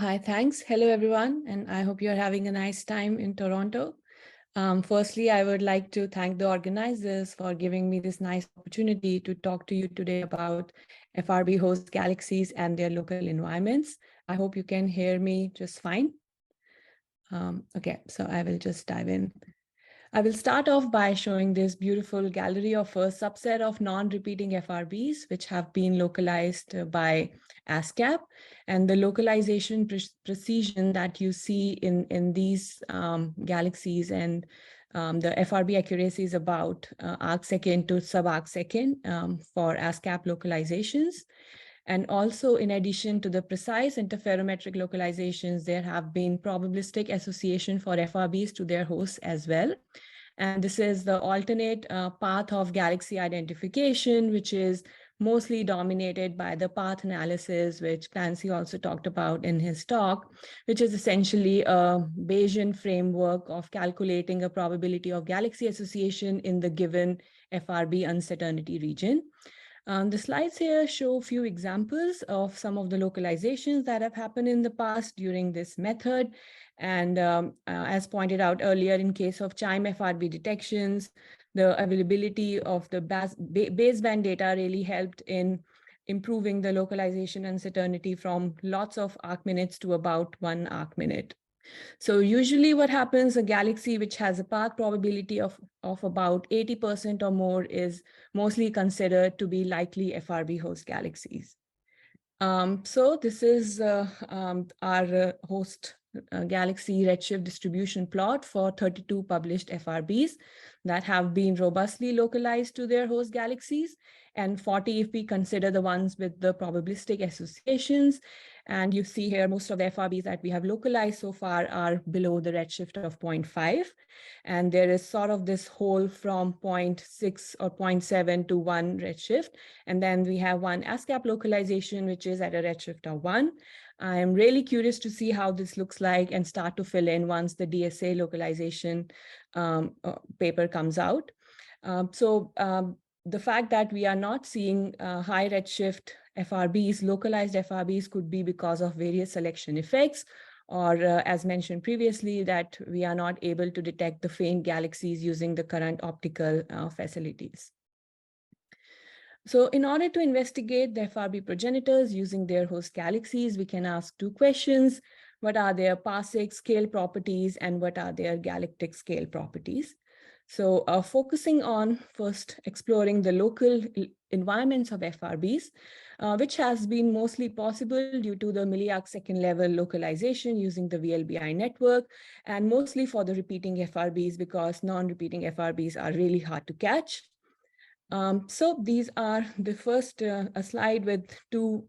Hi, thanks. Hello, everyone. And I hope you're having a nice time in Toronto. Firstly, I would like to thank the organizers for giving me this nice opportunity to talk to you today about FRB host galaxies and their local environments. I hope you can hear me just fine. Okay, so I will just dive in. I will start off by showing this beautiful gallery of a subset of non-repeating FRBs, which have been localized by ASCAP. And the localization precision that you see in these galaxies and the FRB accuracy is about arc second to sub-arc second for ASCAP localizations. And also, in addition to the precise interferometric localizations, there have been probabilistic association for FRBs to their hosts as well. And this is the alternate path of galaxy identification, which is mostly dominated by the path analysis, which Clancy also talked about in his talk, which is essentially a Bayesian framework of calculating a probability of galaxy association in the given FRB uncertainty region. The slides here show a few examples of some of the localizations that have happened in the past during this method. And as pointed out earlier, in case of chime FRB detections, the availability of the baseband data really helped in improving the localization uncertainty from lots of arc minutes to about 1 arc minute. So usually what happens, a galaxy which has a path probability of about 80% or more is mostly considered to be likely FRB host galaxies. So this is our host galaxy redshift distribution plot for 32 published FRBs that have been robustly localized to their host galaxies, and 40 if we consider the ones with the probabilistic associations. And you see here, most of the FRBs that we have localized so far are below the redshift of 0.5. And there is sort of this hole from 0.6 or 0.7 to 1 redshift. And then we have one ASCAP localization, which is at a redshift of 1. I am really curious to see how this looks like and start to fill in once the DSA localization paper comes out. The fact that we are not seeing high redshift FRBs, localized FRBs, could be because of various selection effects, or as mentioned previously, that we are not able to detect the faint galaxies using the current optical facilities. So in order to investigate the FRB progenitors using their host galaxies, we can ask two questions. What are their parsec scale properties and what are their galactic scale properties? So focusing on first exploring the local environments of FRBs, which has been mostly possible due to the milliarc second level localization using the VLBI network, and mostly for the repeating FRBs because non-repeating FRBs are really hard to catch. So these are the first a slide with two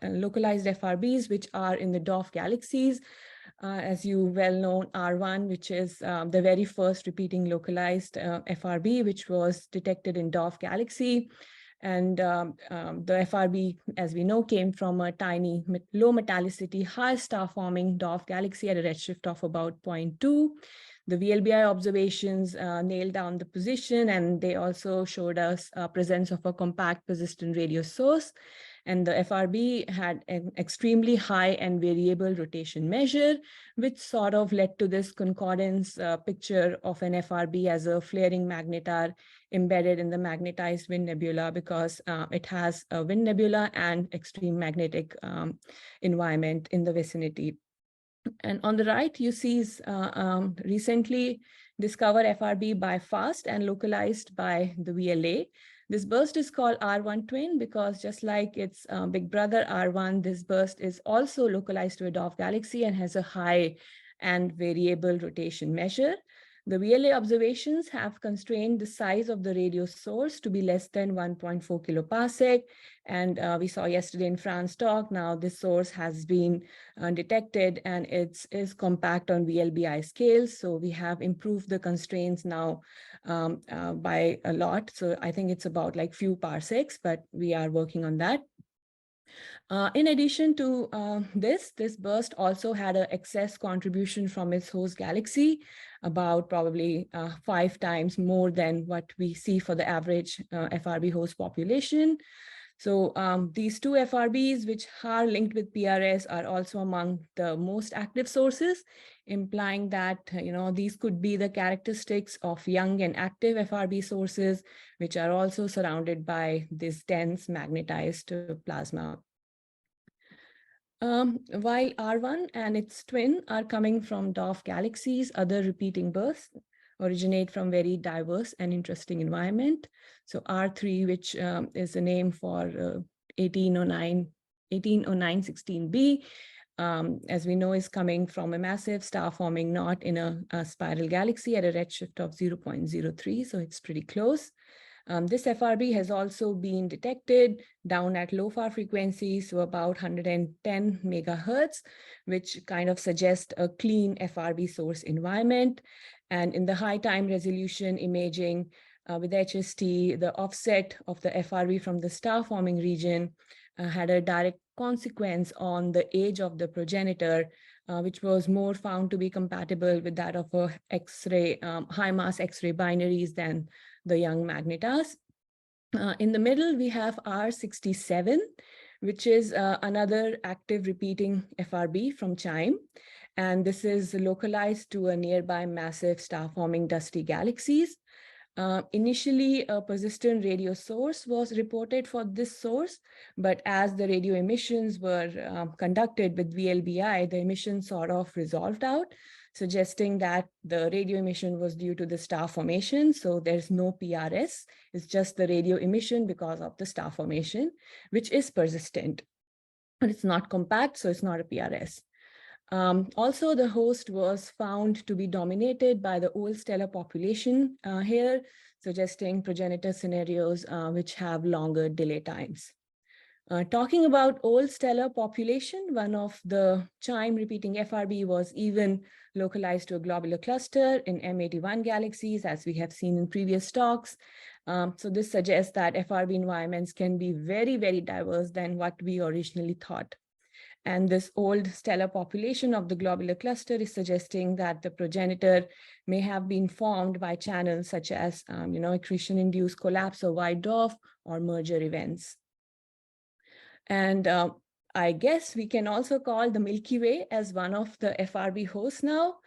localized FRBs, which are in the DOF galaxies. As you well know, R1, which is the very first repeating localized FRB, which was detected in DOF galaxy. And the FRB, as we know, came from a tiny low metallicity, high star forming DOF galaxy at a redshift of about 0.2. The VLBI observations nailed down the position, and they also showed us presence of a compact persistent radio source. And the FRB had an extremely high and variable rotation measure, which sort of led to this concordance picture of an FRB as a flaring magnetar embedded in the magnetized wind nebula, because it has a wind nebula and extreme magnetic environment in the vicinity. And on the right, you see recently discovered FRB by FAST and localized by the VLA. This burst is called R1 twin because just like its big brother R1, this burst is also localized to a DOF galaxy and has a high and variable rotation measure. The VLA observations have constrained the size of the radio source to be less than 1.4 kiloparsec. And we saw yesterday in Fran's talk, now this source has been detected and it is compact on VLBI scales. So we have improved the constraints now by a lot. So I think it's about like few parsecs, but we are working on that. In addition to this burst also had an excess contribution from its host galaxy, about probably 5 times more than what we see for the average FRB host population. So these two FRBs, which are linked with PRS, are also among the most active sources, implying that these could be the characteristics of young and active FRB sources, which are also surrounded by this dense magnetized plasma. While R1 and its twin are coming from dwarf galaxies, other repeating bursts originate from very diverse and interesting environment. So R3, which is a name for 180916b, as we know, is coming from a massive star-forming knot in a spiral galaxy at a redshift of 0.03, so it's pretty close. This FRB has also been detected down at low far frequencies, so about 110 megahertz, which kind of suggests a clean FRB source environment. And in the high time resolution imaging with HST, the offset of the FRB from the star forming region had a direct consequence on the age of the progenitor, which was more found to be compatible with that of a X-ray, high mass X-ray binaries than the young magnetas. In the middle, we have R67, which is another active repeating FRB from CHIME. And this is localized to a nearby massive star-forming dusty galaxies. Initially, a persistent radio source was reported for this source, but as the radio emissions were conducted with VLBI, the emissions sort of resolved out, suggesting that the radio emission was due to the star formation. So there's no PRS, it's just the radio emission because of the star formation, which is persistent, but it's not compact, so it's not a PRS. Also, the host was found to be dominated by the old stellar population here, suggesting progenitor scenarios which have longer delay times. Talking about old stellar population, one of the CHIME repeating FRB was even localized to a globular cluster in M81 galaxies, as we have seen in previous talks. So this suggests that FRB environments can be very, very diverse than what we originally thought. And this old stellar population of the globular cluster is suggesting that the progenitor may have been formed by channels such as, accretion-induced collapse of white dwarf or merger events. And I guess we can also call the Milky Way as one of the FRB hosts now,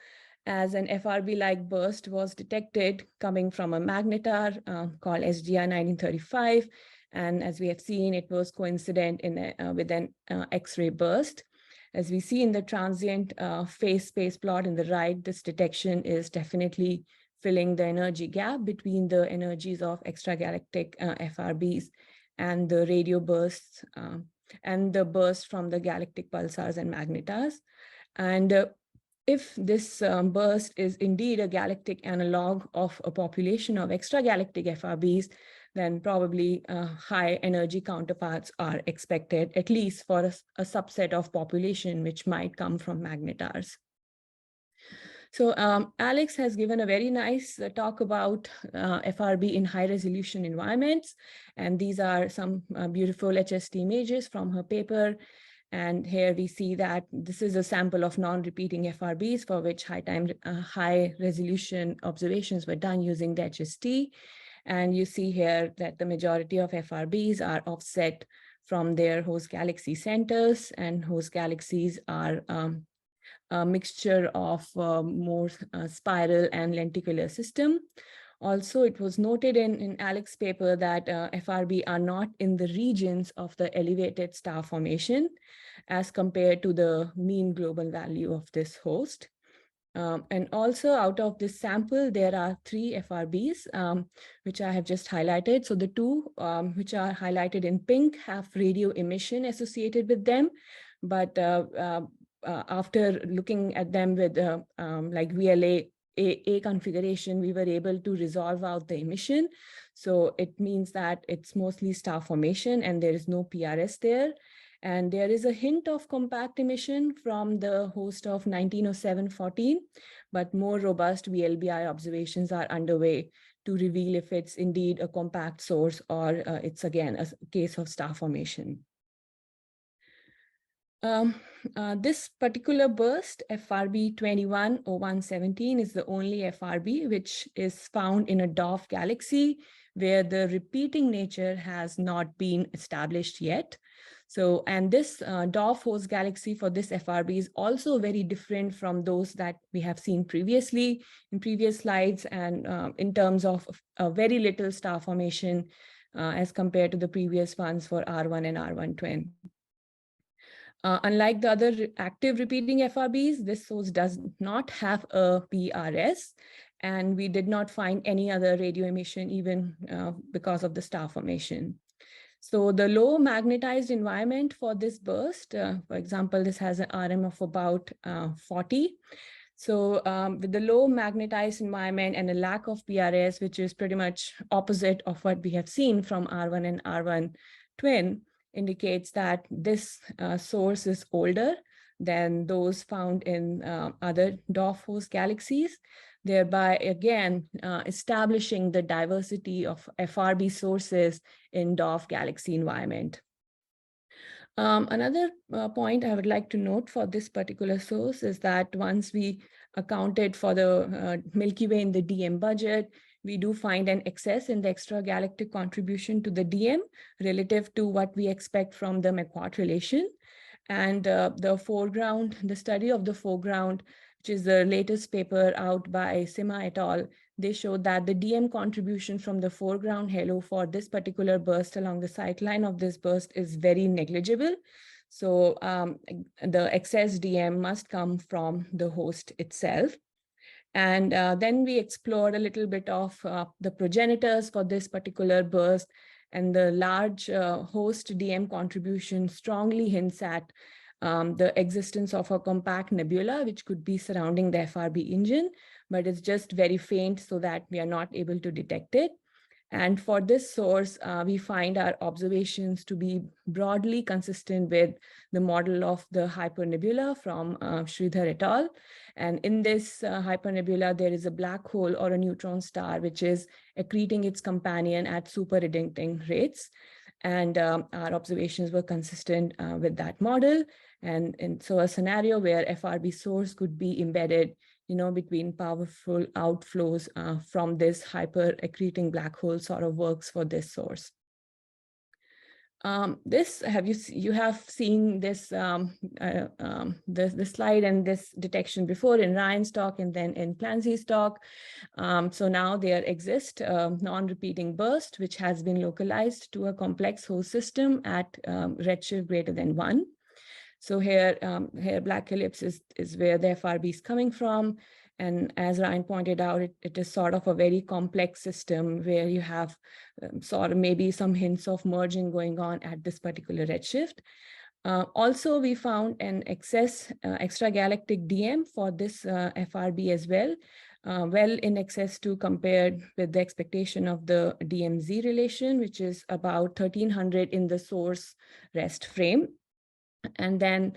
as an FRB-like burst was detected coming from a magnetar called SGR 1935. And as we have seen, it was coincident with an X-ray burst. As we see in the transient phase space plot in the right, this detection is definitely filling the energy gap between the energies of extragalactic FRBs and the radio bursts and the burst from the galactic pulsars and magnetars. And if this burst is indeed a galactic analog of a population of extragalactic FRBs, then probably high energy counterparts are expected, at least for a subset of population which might come from magnetars. So Alex has given a very nice talk about FRB in high resolution environments. And these are some beautiful HST images from her paper. And here we see that this is a sample of non-repeating FRBs for which high resolution observations were done using the HST. And you see here that the majority of FRBs are offset from their host galaxy centers, and host galaxies are a mixture of more spiral and lenticular system. Also, it was noted in Alex's paper that FRB are not in the regions of the elevated star formation as compared to the mean global value of this host. And also out of this sample, there are 3 FRBs, which I have just highlighted. So the 2 which are highlighted in pink have radio emission associated with them. But after looking at them with like VLA A configuration, we were able to resolve out the emission. So it means that it's mostly star formation and there is no PRS there. And there is a hint of compact emission from the host of 1907-14, but more robust VLBI observations are underway to reveal if it's indeed a compact source or it's again a case of star formation. This particular burst, FRB 210117, is the only FRB which is found in a dwarf galaxy where the repeating nature has not been established yet. So, and this dwarf host galaxy for this FRB is also very different from those that we have seen previously in previous slides, and in terms of very little star formation as compared to the previous ones for R1 and R1 twin. Unlike the other active repeating FRBs, this source does not have a PRS, and we did not find any other radio emission even because of the star formation. So the low magnetized environment for this burst, for example, this has an RM of about 40. So with the low magnetized environment and a lack of PRS, which is pretty much opposite of what we have seen from R1 and R1 twin, indicates that this source is older than those found in other dwarf host galaxies, thereby again establishing the diversity of FRB sources in dwarf galaxy environment. Another point I would like to note for this particular source is that once we accounted for the Milky Way in the DM budget, we do find an excess in the extragalactic contribution to the DM relative to what we expect from the McQuart relation. And the study of the foreground, which is the latest paper out by Sima et al., they showed that the DM contribution from the foreground halo for this particular burst along the sightline of this burst is very negligible. So the excess DM must come from the host itself. And then we explored a little bit of the progenitors for this particular burst, and the large host DM contribution strongly hints at the existence of a compact nebula, which could be surrounding the FRB engine, but it's just very faint so that we are not able to detect it. And for this source, we find our observations to be broadly consistent with the model of the hypernebula from Sridhar et al. And in this hypernebula, there is a black hole or a neutron star, which is accreting its companion at super-Eddington rates. And our observations were consistent with that model. And so a scenario where FRB source could be embedded between powerful outflows from this hyper-accreting black hole sort of works for this source. You have seen this this slide and this detection before in Ryan's talk and then in Clancy's talk. So now there exists a non-repeating burst, which has been localized to a complex host system at redshift greater than 1. So here black ellipse is where the FRB is coming from. And as Ryan pointed out, it is sort of a very complex system where you have sort of maybe some hints of merging going on at this particular redshift. Also, we found an excess extragalactic DM for this FRB as well, well in excess to compared with the expectation of the DMZ relation, which is about 1300 in the source rest frame. And then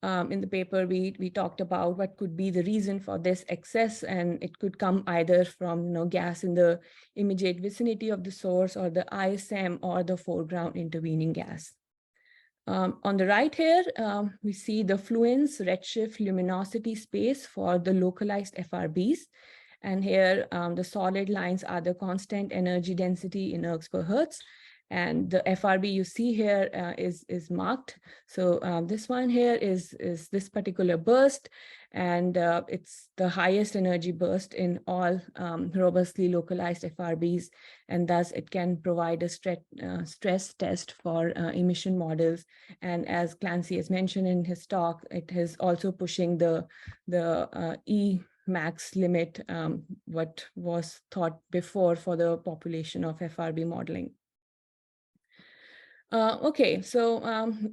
in the paper, we talked about what could be the reason for this excess, and it could come either from gas in the immediate vicinity of the source, or the ISM, or the foreground intervening gas. On the right here, we see the fluence redshift luminosity space for the localized FRBs. And here, the solid lines are the constant energy density in ergs per hertz. And the FRB you see here is marked. So this one here is this particular burst, and it's the highest energy burst in all robustly localized FRBs, and thus it can provide a stress test for emission models. And as Clancy has mentioned in his talk, it is also pushing the E max limit, what was thought before for the population of FRB modeling. Okay, so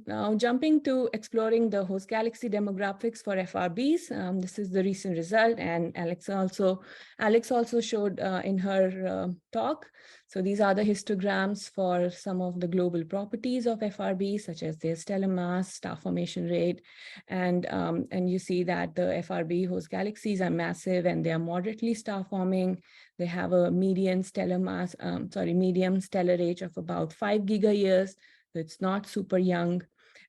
now jumping to exploring the host galaxy demographics for FRBs. This is the recent result, and Alex also showed in her talk. So these are the histograms for some of the global properties of FRBs, such as their stellar mass, star formation rate, and you see that the FRB host galaxies are massive and they are moderately star forming. They have a median stellar mass, medium stellar age of about 5 gigayears. So it's not super young.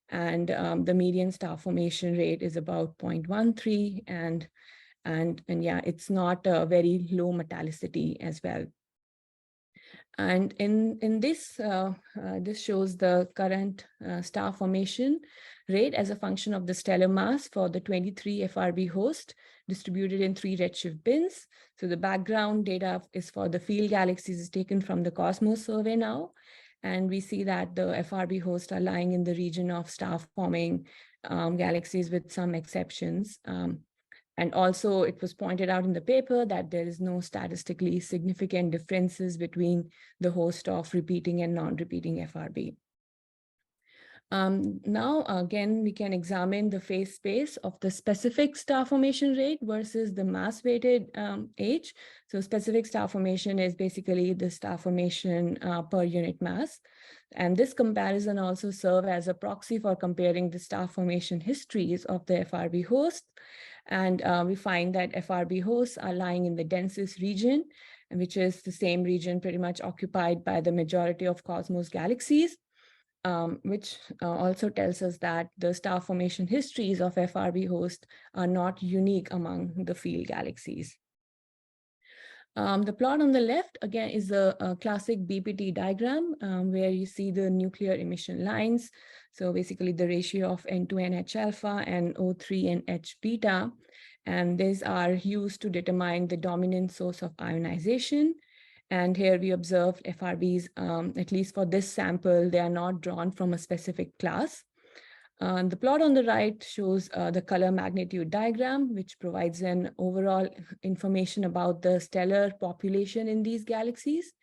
And the median star formation rate is about 0.13. And yeah, it's not a very low metallicity as well. And in this, this shows the current star formation rate as a function of the stellar mass for the 23 FRB host distributed in 3 redshift bins. So the background data is for the field galaxies is taken from the Cosmos survey now. And we see that the FRB hosts are lying in the region of star-forming galaxies with some exceptions. And also it was pointed out in the paper that there is no statistically significant differences between the host of repeating and non-repeating FRB. Now, again, we can examine the phase space of the specific star formation rate versus the mass-weighted age. So specific star formation is basically the star formation per unit mass. And this comparison also serves as a proxy for comparing the star formation histories of the FRB hosts. And we find that FRB hosts are lying in the densest region, which is the same region pretty much occupied by the majority of cosmos galaxies. Which also tells us that the star formation histories of FRB hosts are not unique among the field galaxies. The plot on the left, again, is a classic BPT diagram where you see the nuclear emission lines. So basically the ratio of N to NH alpha and O3 and H beta. And these are used to determine the dominant source of ionization. And here we observed FRBs, at least for this sample, they are not drawn from a specific class. The plot on the right shows the color magnitude diagram, which provides an overall information about the stellar population in these galaxies.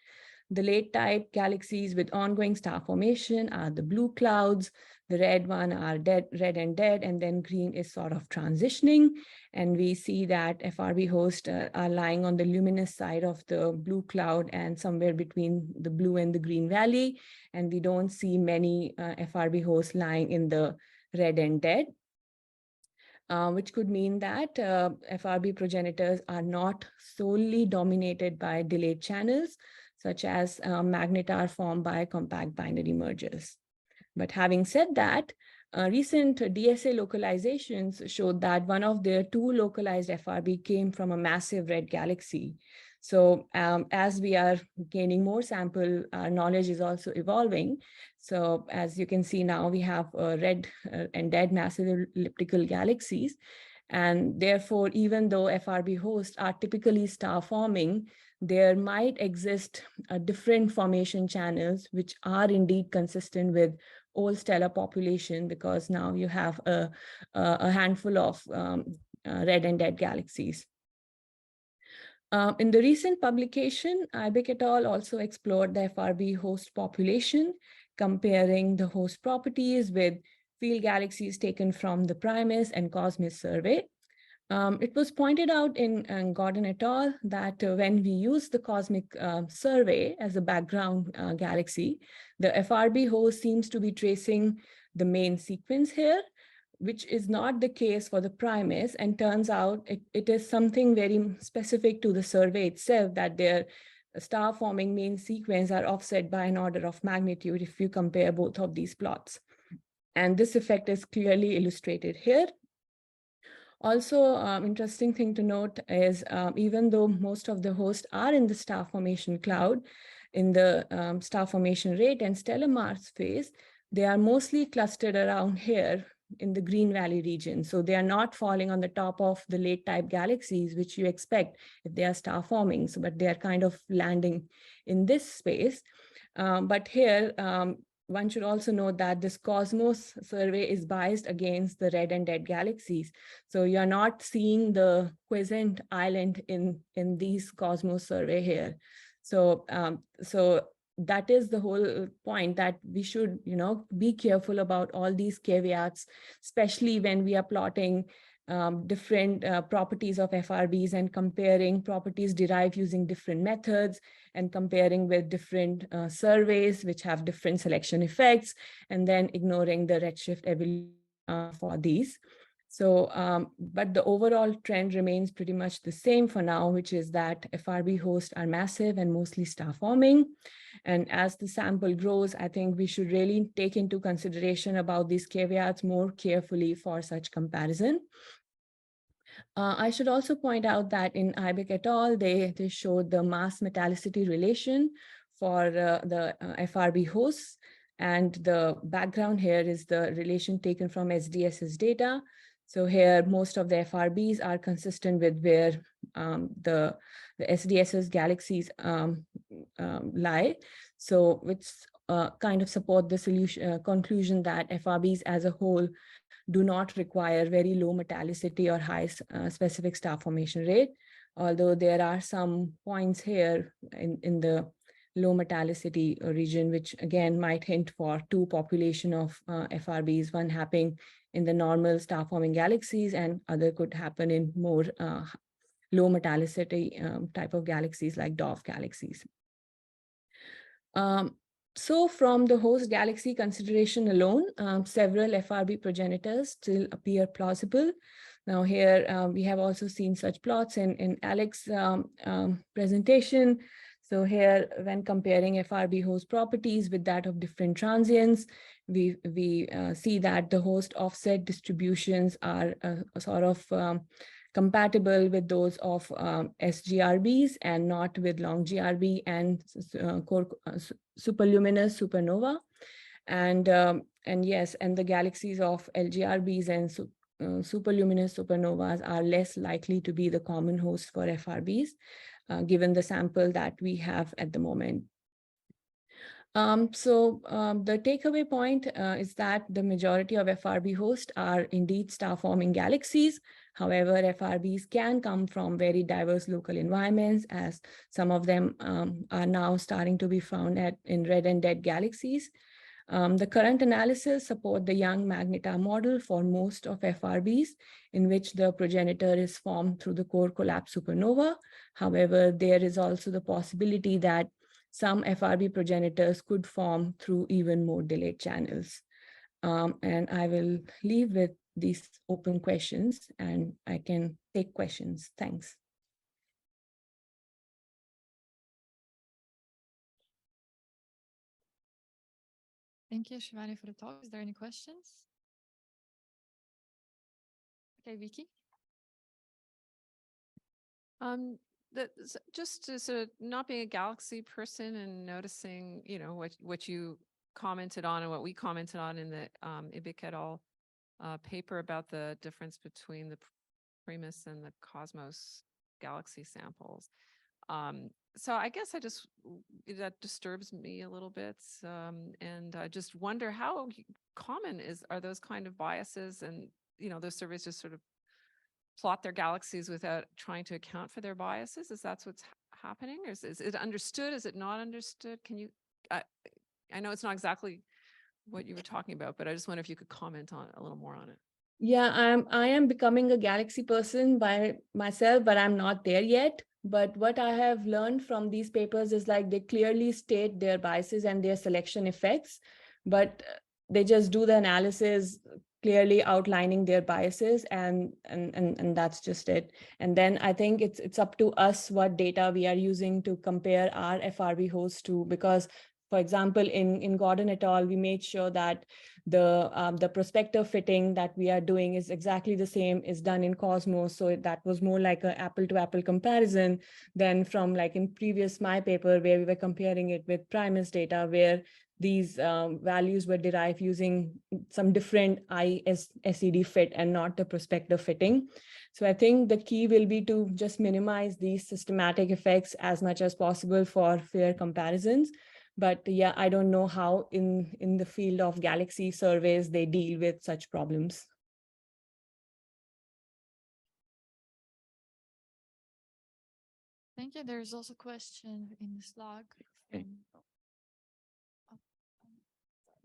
The late type galaxies with ongoing star formation are the blue clouds. The red one are red and dead, and then green is sort of transitioning. And we see that FRB hosts are lying on the luminous side of the blue cloud and somewhere between the blue and the green valley. And we don't see many FRB hosts lying in the red and dead. Which could mean that FRB progenitors are not solely dominated by delayed channels, such as magnetar formed by compact binary mergers. But having said that, recent DSA localizations showed that one of their 2 localized FRB came from a massive red galaxy. So as we are gaining more sample, our knowledge is also evolving. So as you can see now, we have red and dead massive elliptical galaxies. And therefore, even though FRB hosts are typically star forming, there might exist different formation channels, which are indeed consistent with old stellar population, because now you have a handful of red and dead galaxies. In the recent publication, Ibik et al. Also explored the FRB host population, comparing the host properties with field galaxies taken from the Primus and Cosmos survey. It was pointed out in Gautham et al. That when we use the cosmic survey as a background galaxy, the FRB host seems to be tracing the main sequence here, which is not the case for the Primus, and turns out it is something very specific to the survey itself, that their star forming main sequence are offset by an order of magnitude if you compare both of these plots. And this effect is clearly illustrated here. Also, interesting thing to note is even though most of the hosts are in the star formation cloud, in the star formation rate and stellar mass phase, they are mostly clustered around here in the Green Valley region. So they are not falling on the top of the late type galaxies, which you expect if they are star forming. So, but they are kind of landing in this space. But here, one should also note that this Cosmos survey is biased against the red and dead galaxies. So you're not seeing the quiescent island in these Cosmos survey here. So, that is the whole point, that we should, be careful about all these caveats, especially when we are plotting different properties of FRBs and comparing properties derived using different methods and comparing with different surveys which have different selection effects, and then ignoring the redshift evolution for these. So, but the overall trend remains pretty much the same for now, which is that FRB hosts are massive and mostly star forming. And as the sample grows, I think we should really take into consideration about these caveats more carefully for such comparison. I should also point out that in Ibik et al., they showed the mass metallicity relation for the FRB hosts. And the background here is the relation taken from SDSS data. So here, most of the FRBs are consistent with where the SDSS galaxies lie. So which kind of support the conclusion that FRBs as a whole do not require very low metallicity or high specific star formation rate, although there are some points here in the low metallicity region, which again might hint for two population of FRBs, one happening in the normal star forming galaxies and other could happen in more low metallicity type of galaxies like dwarf galaxies. So from the host galaxy consideration alone, several FRB progenitors still appear plausible. Now here we have also seen such plots in Alex's presentation. So here, when comparing FRB host properties with that of different transients, we see that the host offset distributions are sort of compatible with those of SGRBs and not with long GRB and superluminous supernova. And yes, and the galaxies of LGRBs and superluminous supernovas are less likely to be the common host for FRBs, given the sample that we have at the moment. The takeaway point is that the majority of FRB hosts are indeed star-forming galaxies. However, FRBs can come from very diverse local environments, as some of them are now starting to be found in red and dead galaxies. The current analysis support the young magnetar model for most of FRBs, in which the progenitor is formed through the core collapse supernova. However, there is also the possibility that some FRB progenitors could form through even more delayed channels. And I will leave with these open questions and I can take questions. Thanks. Thank you, Shivani, for the talk. Is there any questions? Okay, Vicky. Just to sort of not being a galaxy person and noticing, you know, what you commented on and what we commented on in the Ibik et al. Paper about the difference between the Primus and the Cosmos galaxy samples. So I guess that disturbs me a little bit, and I just wonder how common are those kind of biases, and you know, those surveys just sort of plot their galaxies without trying to account for their biases. Is that what's happening? Or is it understood? Is it not understood? Can you, I know it's not exactly what you were talking about, but I just wonder if you could comment on a little more on it. Yeah, I am becoming a galaxy person by myself, but I'm not there yet. But what I have learned from these papers is like they clearly state their biases and their selection effects, but they just do the analysis clearly outlining their biases and that's just it. And then I think it's up to us what data we are using to compare our FRB hosts to, because for example, in Gordon et al., we made sure that the prospective fitting that we are doing is exactly the same is done in Cosmos. So that was more like an apple-to-apple comparison than from like in previous my paper where we were comparing it with Primus data, where these values were derived using some different ISED fit and not the prospective fitting. So I think the key will be to just minimize these systematic effects as much as possible for fair comparisons. But yeah, I don't know how in the field of galaxy surveys they deal with such problems. Thank you. There's also a question in the Slack. Hey.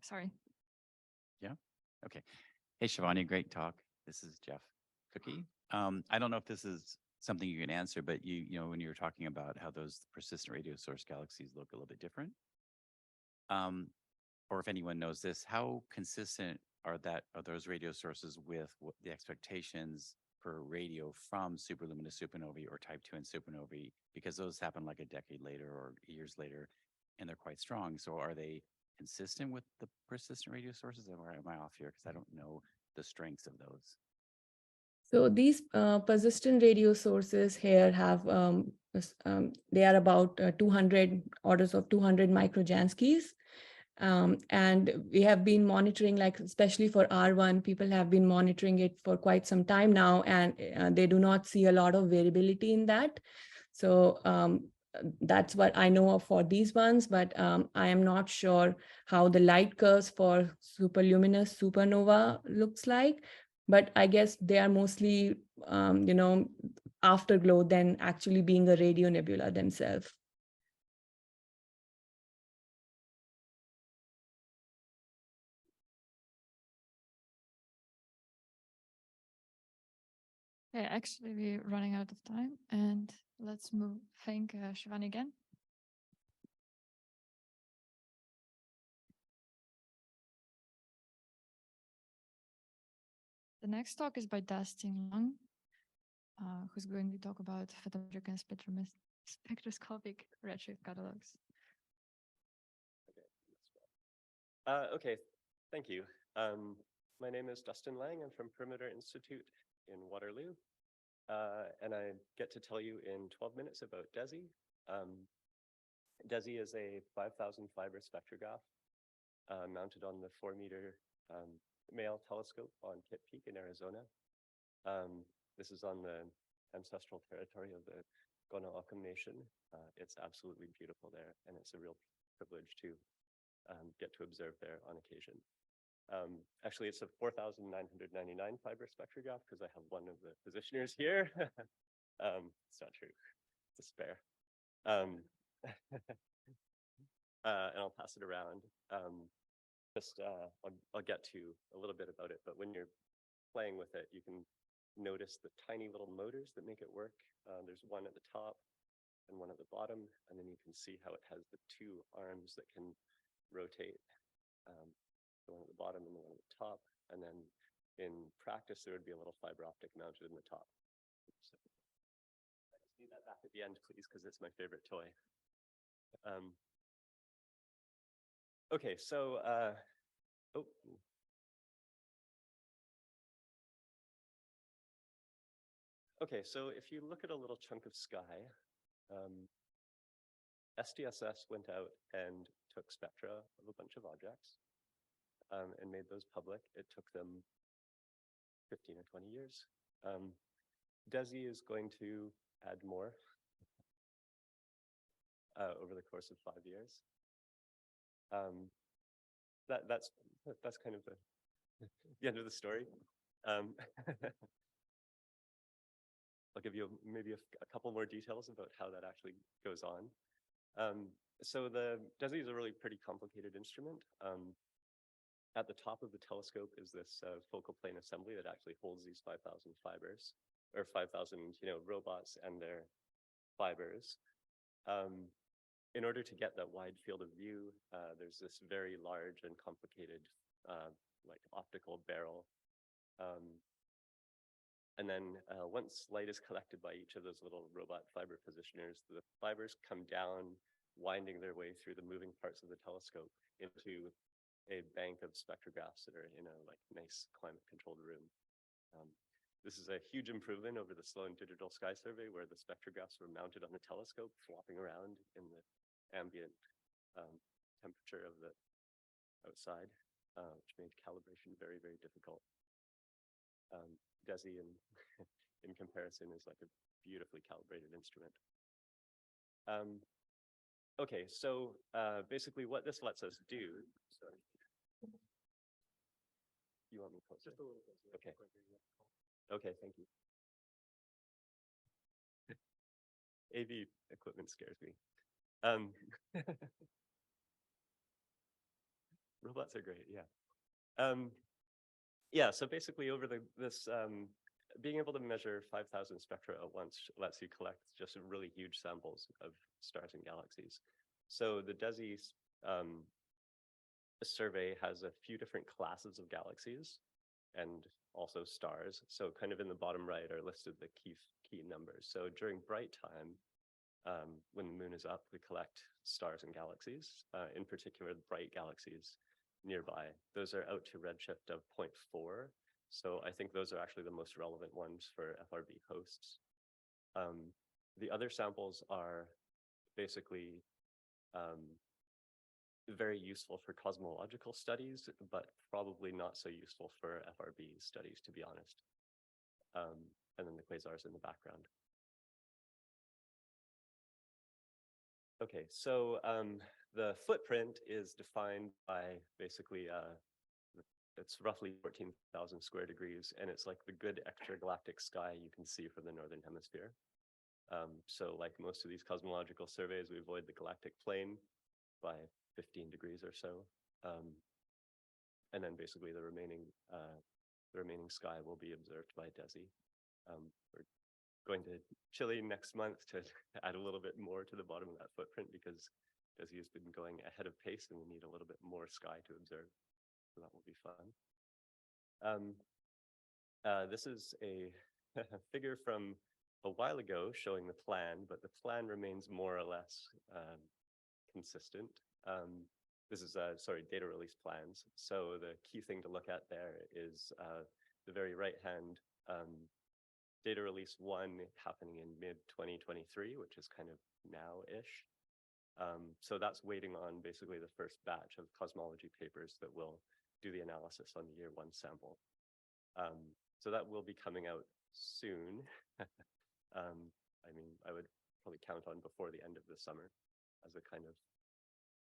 Sorry. Yeah. Okay. Hey, Shivani, great talk. This is Jeff Cookie. I don't know if this is something you can answer, but you know, when you were talking about how those persistent radio source galaxies look a little bit different, or if anyone knows this, how consistent are those radio sources with the expectations for radio from superluminous supernovae or type 2 and supernovae, because those happen like a decade later or years later, and they're quite strong. So are they consistent with the persistent radio sources, or am I off here because I don't know the strengths of those? So these persistent radio sources here have they are about 200 orders of 200 microjanskis. And we have been monitoring, like especially for R1, people have been monitoring it for quite some time now, and they do not see a lot of variability in that. So that's what I know of for these ones, but I am not sure how the light curves for superluminous supernova looks like. But I guess they are mostly, afterglow than actually being a radio nebula themselves. Okay, actually, we're running out of time, and let's thank Shivani again. The next talk is by Dustin Lang, who's going to talk about photometric and spectroscopic redshift catalogs. Okay, thank you. My name is Dustin Lang. I'm from Perimeter Institute in Waterloo. And I get to tell you in 12 minutes about DESI. DESI is a 5,000 fiber spectrograph mounted on the 4-meter Male telescope on Kitt Peak in Arizona. This is on the ancestral territory of the Gonaocam Nation. It's absolutely beautiful there, and it's a real privilege to get to observe there on occasion. Actually, it's a 4,999 fiber spectrograph because I have one of the positioners here. It's not true. It's a spare. And I'll pass it around. I'll get to a little bit about it, but when you're playing with it, you can notice the tiny little motors that make it work. There's one at the top and one at the bottom, and then you can see how it has the 2 arms that can rotate. The one at the bottom and the one at the top, and then in practice there would be a little fiber optic mounted in the top. So I just need that back at the end, please, because it's my favorite toy. Okay, so okay, so if you look at a little chunk of sky, SDSS went out and took spectra of a bunch of objects and made those public. It took them 15 or 20 years. DESI is going to add more over the course of 5 years. That's kind of the end of the story. I'll give you maybe a couple more details about how that actually goes on. So the DESI is a really pretty complicated instrument. At the top of the telescope is this focal plane assembly that actually holds these 5,000 fibers, or 5,000 robots and their fibers. In order to get that wide field of view, there's this very large and complicated like optical barrel. And then once light is collected by each of those little robot fiber positioners, the fibers come down, winding their way through the moving parts of the telescope into a bank of spectrographs that are in a nice climate-controlled room. This is a huge improvement over the Sloan Digital Sky Survey, where the spectrographs were mounted on the telescope, flopping around in the ambient temperature of the outside, which made calibration very, very difficult. DESI in comparison is like a beautifully calibrated instrument. Okay, so basically what this lets us do, sorry. You want me closer? Just a little closer. Okay. Okay, thank you. AV equipment scares me. Robots are great, yeah. Yeah, so basically over this being able to measure 5,000 spectra at once lets you collect just really huge samples of stars and galaxies. So the DESI survey has a few different classes of galaxies and also stars. So kind of in the bottom right are listed the key numbers. So during bright time, when the moon is up, we collect stars and galaxies, in particular bright galaxies nearby. Those are out to redshift of 0.4. So I think those are actually the most relevant ones for FRB hosts. The other samples are basically very useful for cosmological studies, but probably not so useful for FRB studies, to be honest. And then the quasars in the background. Okay, so the footprint is defined by basically, it's roughly 14,000 square degrees, and it's like the good extragalactic sky you can see from the Northern Hemisphere. So like most of these cosmological surveys, we avoid the galactic plane by 15 degrees or so. And then basically the remaining sky will be observed by DESI. We're going to Chile next month to add a little bit more to the bottom of that footprint because DESI has been going ahead of pace and we need a little bit more sky to observe. So that will be fun. This is a figure from a while ago showing the plan, but the plan remains more or less consistent. This is, data release plans. So the key thing to look at there is the very right-hand data release 1 happening in mid-2023, which is kind of now-ish. So that's waiting on basically the first batch of cosmology papers that will do the analysis on the year 1 sample. So that will be coming out soon. I mean, I would probably count on before the end of the summer as a kind of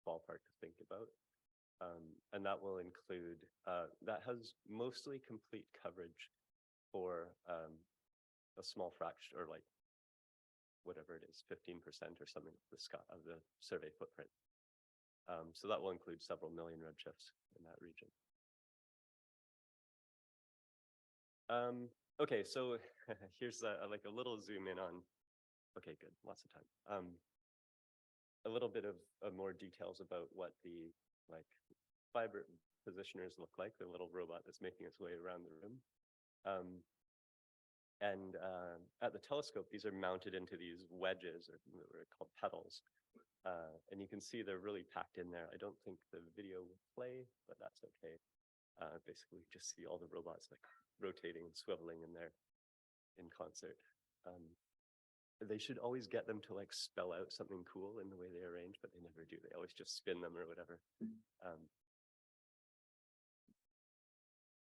ballpark to think about. And that will include, that has mostly complete coverage for a small fraction, or like whatever it is, 15% or something of the survey footprint. So that will include several million redshifts in that region. Okay, so here's like a little zoom in on, okay, good, lots of time. A little bit of more details about what the like fiber positioners look like, the little robot that's making its way around the room. And at the telescope, these are mounted into these wedges, or they're called petals. And you can see they're really packed in there. I don't think the video will play, but that's okay. Basically, just see all the robots like rotating and swiveling in there in concert. They should always get them to like spell out something cool in the way they arrange, but they never do. They always just spin them or whatever.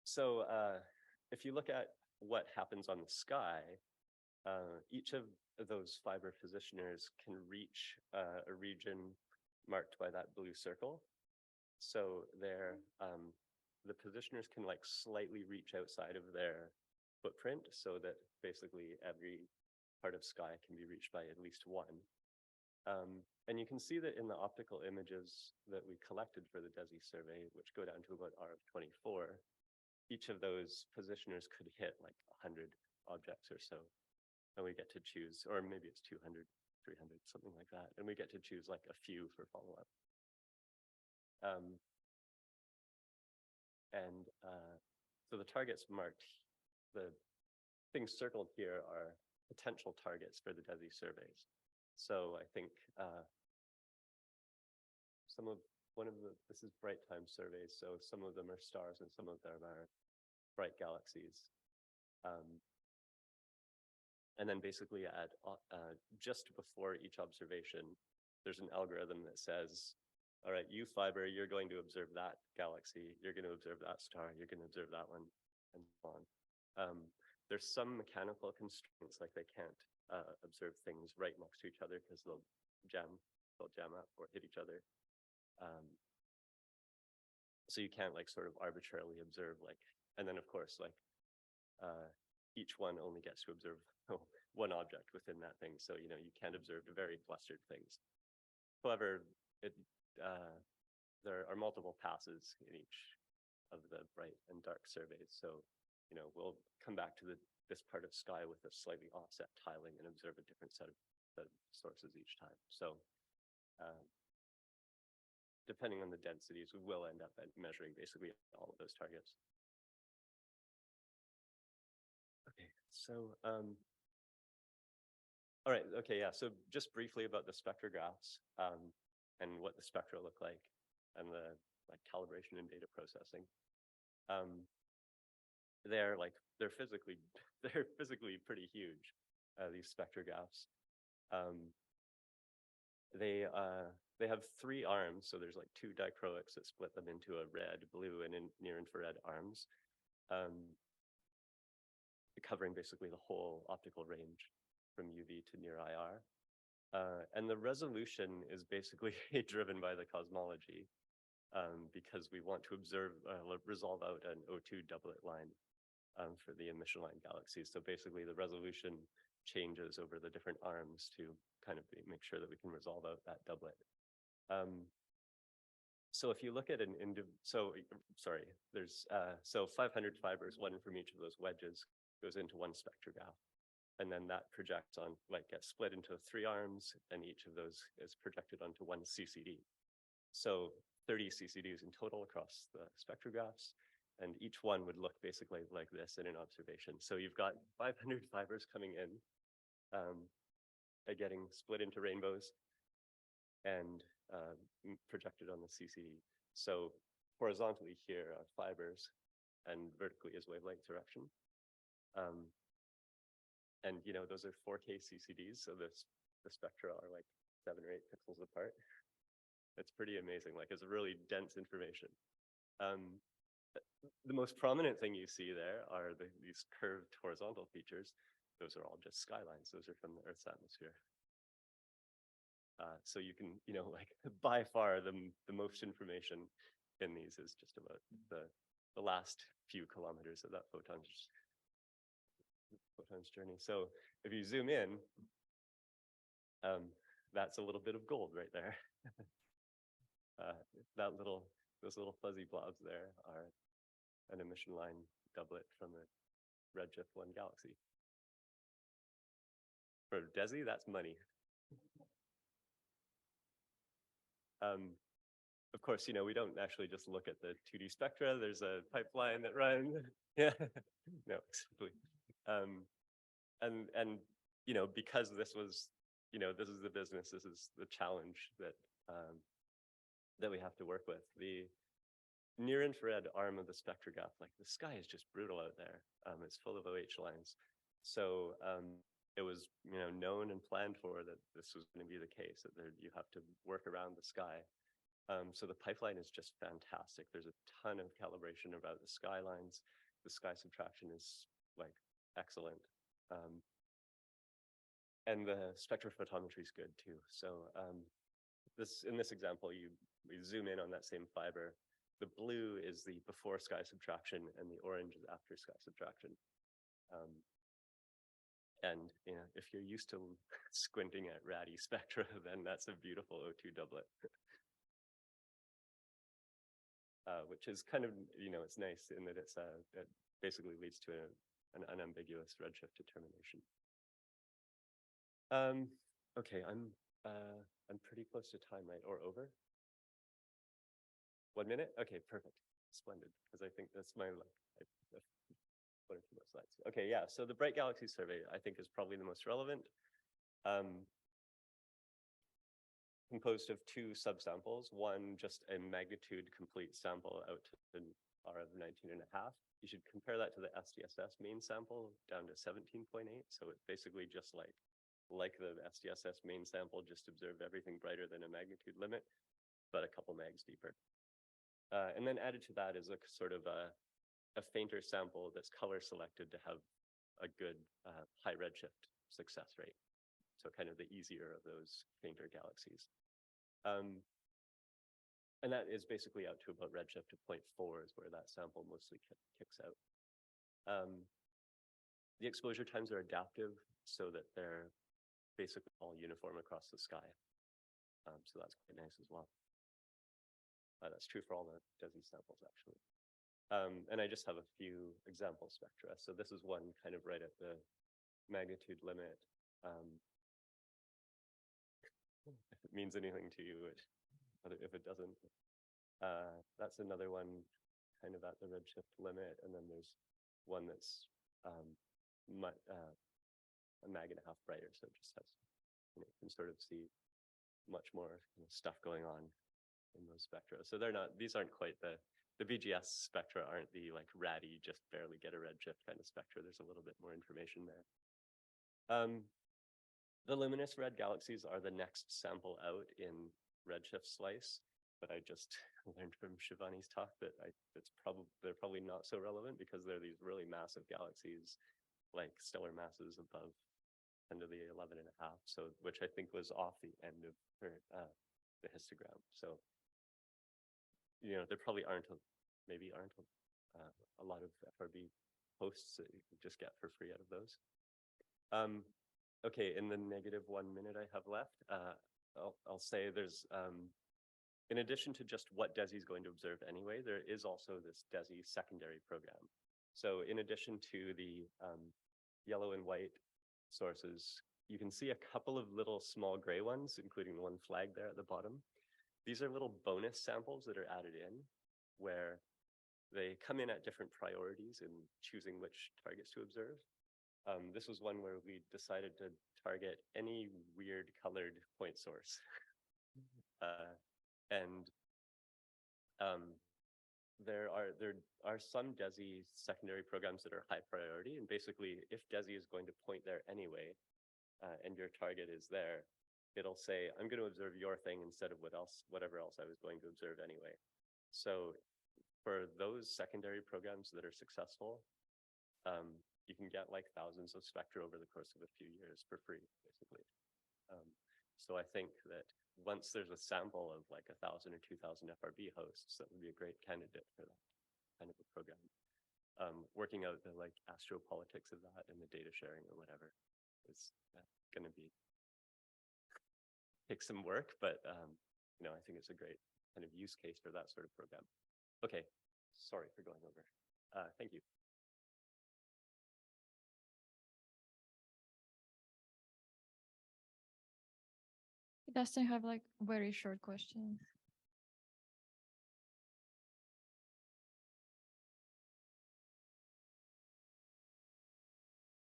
So if you look at what happens on the sky, each of those fiber positioners can reach a region marked by that blue circle. So they're, the positioners can like slightly reach outside of their footprint so that basically every part of sky can be reached by at least one. And you can see that in the optical images that we collected for the DESI survey, which go down to about R of 24, each of those positioners could hit like 100 objects or so. And we get to choose, or maybe it's 200, 300, something like that. And we get to choose like a few for follow-up. So the targets marked, the things circled here are potential targets for the DESI surveys. So I think this is bright time surveys, so some of them are stars and some of them are bright galaxies. And then basically at just before each observation, there's an algorithm that says, all right, you fiber, you're going to observe that galaxy, you're going to observe that star, you're going to observe that one, and so on. There's some mechanical constraints, like they can't observe things right next to each other because they'll jam up or hit each other. So you can't like sort of arbitrarily observe like, and then of course like each one only gets to observe one object within that thing. So, you know, you can't observe very clustered things. However, there are multiple passes in each of the bright and dark surveys. So, you know, we'll come back to this part of sky with a slightly offset tiling and observe a different set of sources each time. So depending on the densities, we will end up at measuring basically all of those targets. Okay, so all right, okay, yeah, so just briefly about the spectrographs and what the spectra look like and the like calibration and data processing. They're physically pretty huge, these spectrographs. They have 3 arms, so there's like 2 dichroics that split them into a red, blue, and near infrared arms, covering basically the whole optical range from UV to near IR. And the resolution is basically driven by the cosmology, because we want to resolve out an O2 doublet line for the emission line galaxies. So basically the resolution changes over the different arms to kind of make sure that we can resolve out that doublet. So if you look at there's 500 fibers, one from each of those wedges goes into one spectrograph. And then that projects on, gets split into 3 arms, and each of those is projected onto one CCD. So 30 CCDs in total across the spectrographs, and each one would look basically like this in an observation. So you've got 500 fibers coming in, getting split into rainbows, and projected on the CCD. So horizontally here are fibers, and vertically is wavelength direction. And those are 4K CCDs, so the spectra are like 7 or 8 pixels apart. It's pretty amazing. It's a really dense information. The most prominent thing you see there are these curved horizontal features. Those are all just skylines. Those are from the Earth's atmosphere. So you can, by far the most information in these is just about the last few kilometers of that photon's journey. So if you zoom in, that's a little bit of gold right there. Those little fuzzy blobs there are an emission line doublet from a redshift 1 galaxy. For DESI, that's money. Of course, we don't actually just look at the 2D spectra. There's a pipeline that runs. Yeah, no, exactly. And because this was, this is the business, this is the challenge that that we have to work with. The near infrared arm of the spectrograph, the sky is just brutal out there. It's full of OH lines. So it was, known and planned for that this was going to be the case, that you have to work around the sky. So the pipeline is just fantastic. There's a ton of calibration about the skylines. The sky subtraction is excellent. And the spectrophotometry is good too. So in this example, we zoom in on that same fiber. The blue is the before sky subtraction, and the orange is after sky subtraction. And if you're used to squinting at ratty spectra, then that's a beautiful O2 doublet. Which is kind of, it's nice in that it basically leads to an unambiguous redshift determination. Okay, I'm pretty close to time, right? Or over? 1 minute? Okay, perfect. Splendid, because I think that's my 1 or 2 more slides. Okay, yeah, so the Bright Galaxy Survey, I think, is probably the most relevant. Composed of 2 subsamples, one just a magnitude complete sample out to an R of 19.5. You should compare that to the SDSS main sample down to 17.8. So it's basically just like the SDSS main sample, just observed everything brighter than a magnitude limit, but a couple mags deeper. And then added to that is a sort of a fainter sample that's color selected to have a good high redshift success rate. So kind of the easier of those fainter galaxies. And that is basically out to about redshift of 0.4 is where that sample mostly kicks out. The exposure times are adaptive so that they're basically all uniform across the sky. So that's quite nice as well. That's true for all the DESI samples, actually. And I just have a few example spectra. So this is one kind of right at the magnitude limit. If it means anything to you, if it doesn't. That's another one kind of at the redshift limit. And then there's one that's a mag and a half brighter. So it just has, you can sort of see much more stuff going on in those spectra. So these aren't quite the VGS spectra aren't the ratty, just barely get a redshift kind of spectra. There's a little bit more information there. The luminous red galaxies are the next sample out in redshift slice, but I just learned from Shivani's talk that they're probably not so relevant because they're these really massive galaxies, like stellar masses above 10 to the 11 and a half. So, which I think was off the end of the histogram. So, you know, there probably aren't a lot of FRB posts that you can just get for free out of those. Okay, in the negative 1 minute I have left, I'll say there's, in addition to just what DESI is going to observe anyway, there is also this DESI secondary program. So in addition to the yellow and white sources, you can see a couple of little small gray ones, including the one flag there at the bottom. These are little bonus samples that are added in where they come in at different priorities in choosing which targets to observe. This was one where we decided to target any weird colored point source. There are some DESI secondary programs that are high priority, and basically if DESI is going to point there anyway, and your target is there, it'll say, I'm going to observe your thing instead of whatever else I was going to observe anyway. So for those secondary programs that are successful, you can get like thousands of spectra over the course of a few years for free, basically. So I think that once there's a sample of like 1,000 or 2,000 FRB hosts, that would be a great candidate for that kind of a program. Working out the like astropolitics of that and the data sharing or whatever is going to take some work, but you know, I think it's a great kind of use case for that sort of program. Okay, sorry for going over. Thank you. Dustin, have like very short questions.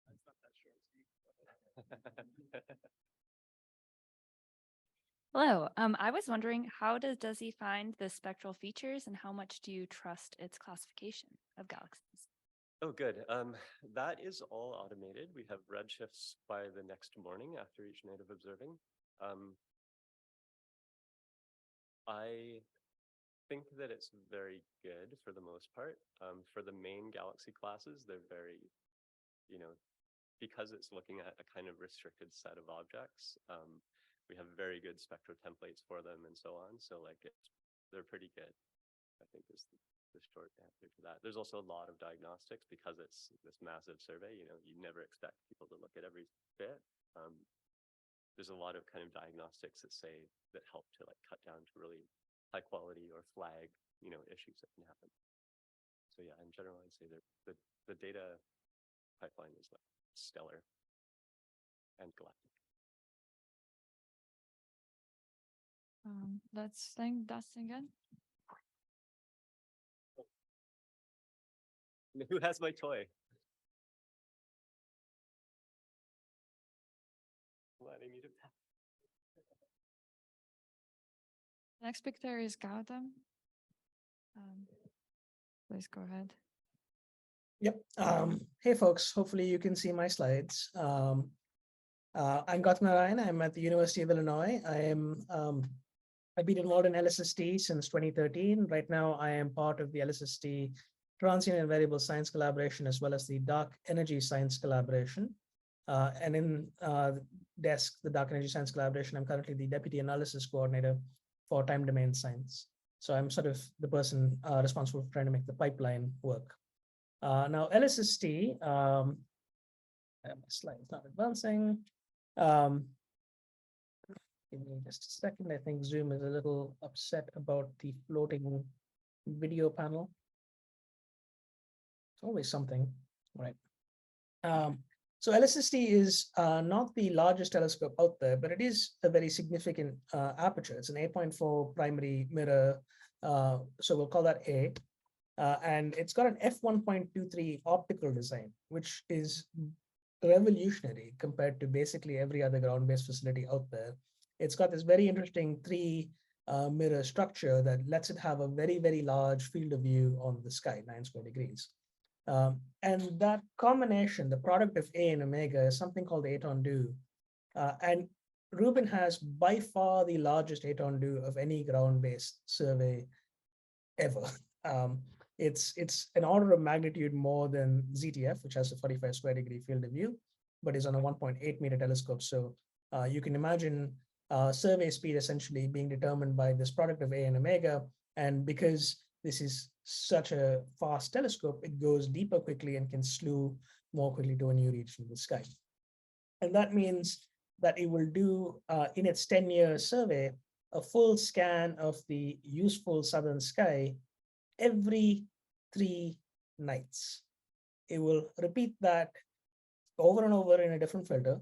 It's not that short. Hello. I was wondering, how does DESI find the spectral features and how much do you trust its classification of galaxies? Oh, good. That is all automated. We have redshifts by the next morning after each night of observing. I think that it's very good for the most part. For the main galaxy classes, they're very, you know, because it's looking at a kind of restricted set of objects, we have very good spectral templates for them and so on. So like they're pretty good, I think is the short answer to that. There's also a lot of diagnostics because it's this massive survey, you know, you never expect people to look at every bit. There's a lot of kind of diagnostics that help to like cut down to really high quality or flag, you know, issues that can happen. So yeah, in general, I'd say that the data pipeline is like stellar and galactic. Let's thank Dustin again. Who has my toy? Letting me to pass. Next speaker is Gautham. Please go ahead. Yep. Hey, folks. Hopefully you can see my slides. I'm Gautham Narayan. I'm at the University of Illinois. I've been involved in LSST since 2013. Right now, I am part of the LSST Transient and Variable Science Collaboration, as well as the Dark Energy Science Collaboration. And in DESC, the Dark Energy Science Collaboration, I'm currently the Deputy Analysis Coordinator for Time Domain Science. So I'm sort of the person responsible for trying to make the pipeline work. Now, LSST, my slide's not advancing. Give me just a second. I think Zoom is a little upset about the floating video panel. It's always something, right? So LSST is not the largest telescope out there, but it is a very significant aperture. It's an 8.4 primary mirror, so we'll call that A. And it's got an f1.23 optical design, which is revolutionary compared to basically every other ground-based facility out there. It's got this very interesting mirror structure that lets it have a very, very large field of view on the sky, 9 square degrees. And that combination, the product of A and omega, is something called the Aton-Du And Rubin has by far the largest étendue of any ground-based survey ever. It's an order of magnitude more than ZTF, which has a 45 square degree field of view, but is on a 1.8 meter telescope. So you can imagine survey speed essentially being determined by this product of A and omega. And because this is such a fast telescope, it goes deeper quickly and can slew more quickly to a new region of the sky. And that means that it will do, in its 10-year survey, a full scan of the useful southern sky every 3 nights. It will repeat that over and over in a different filter,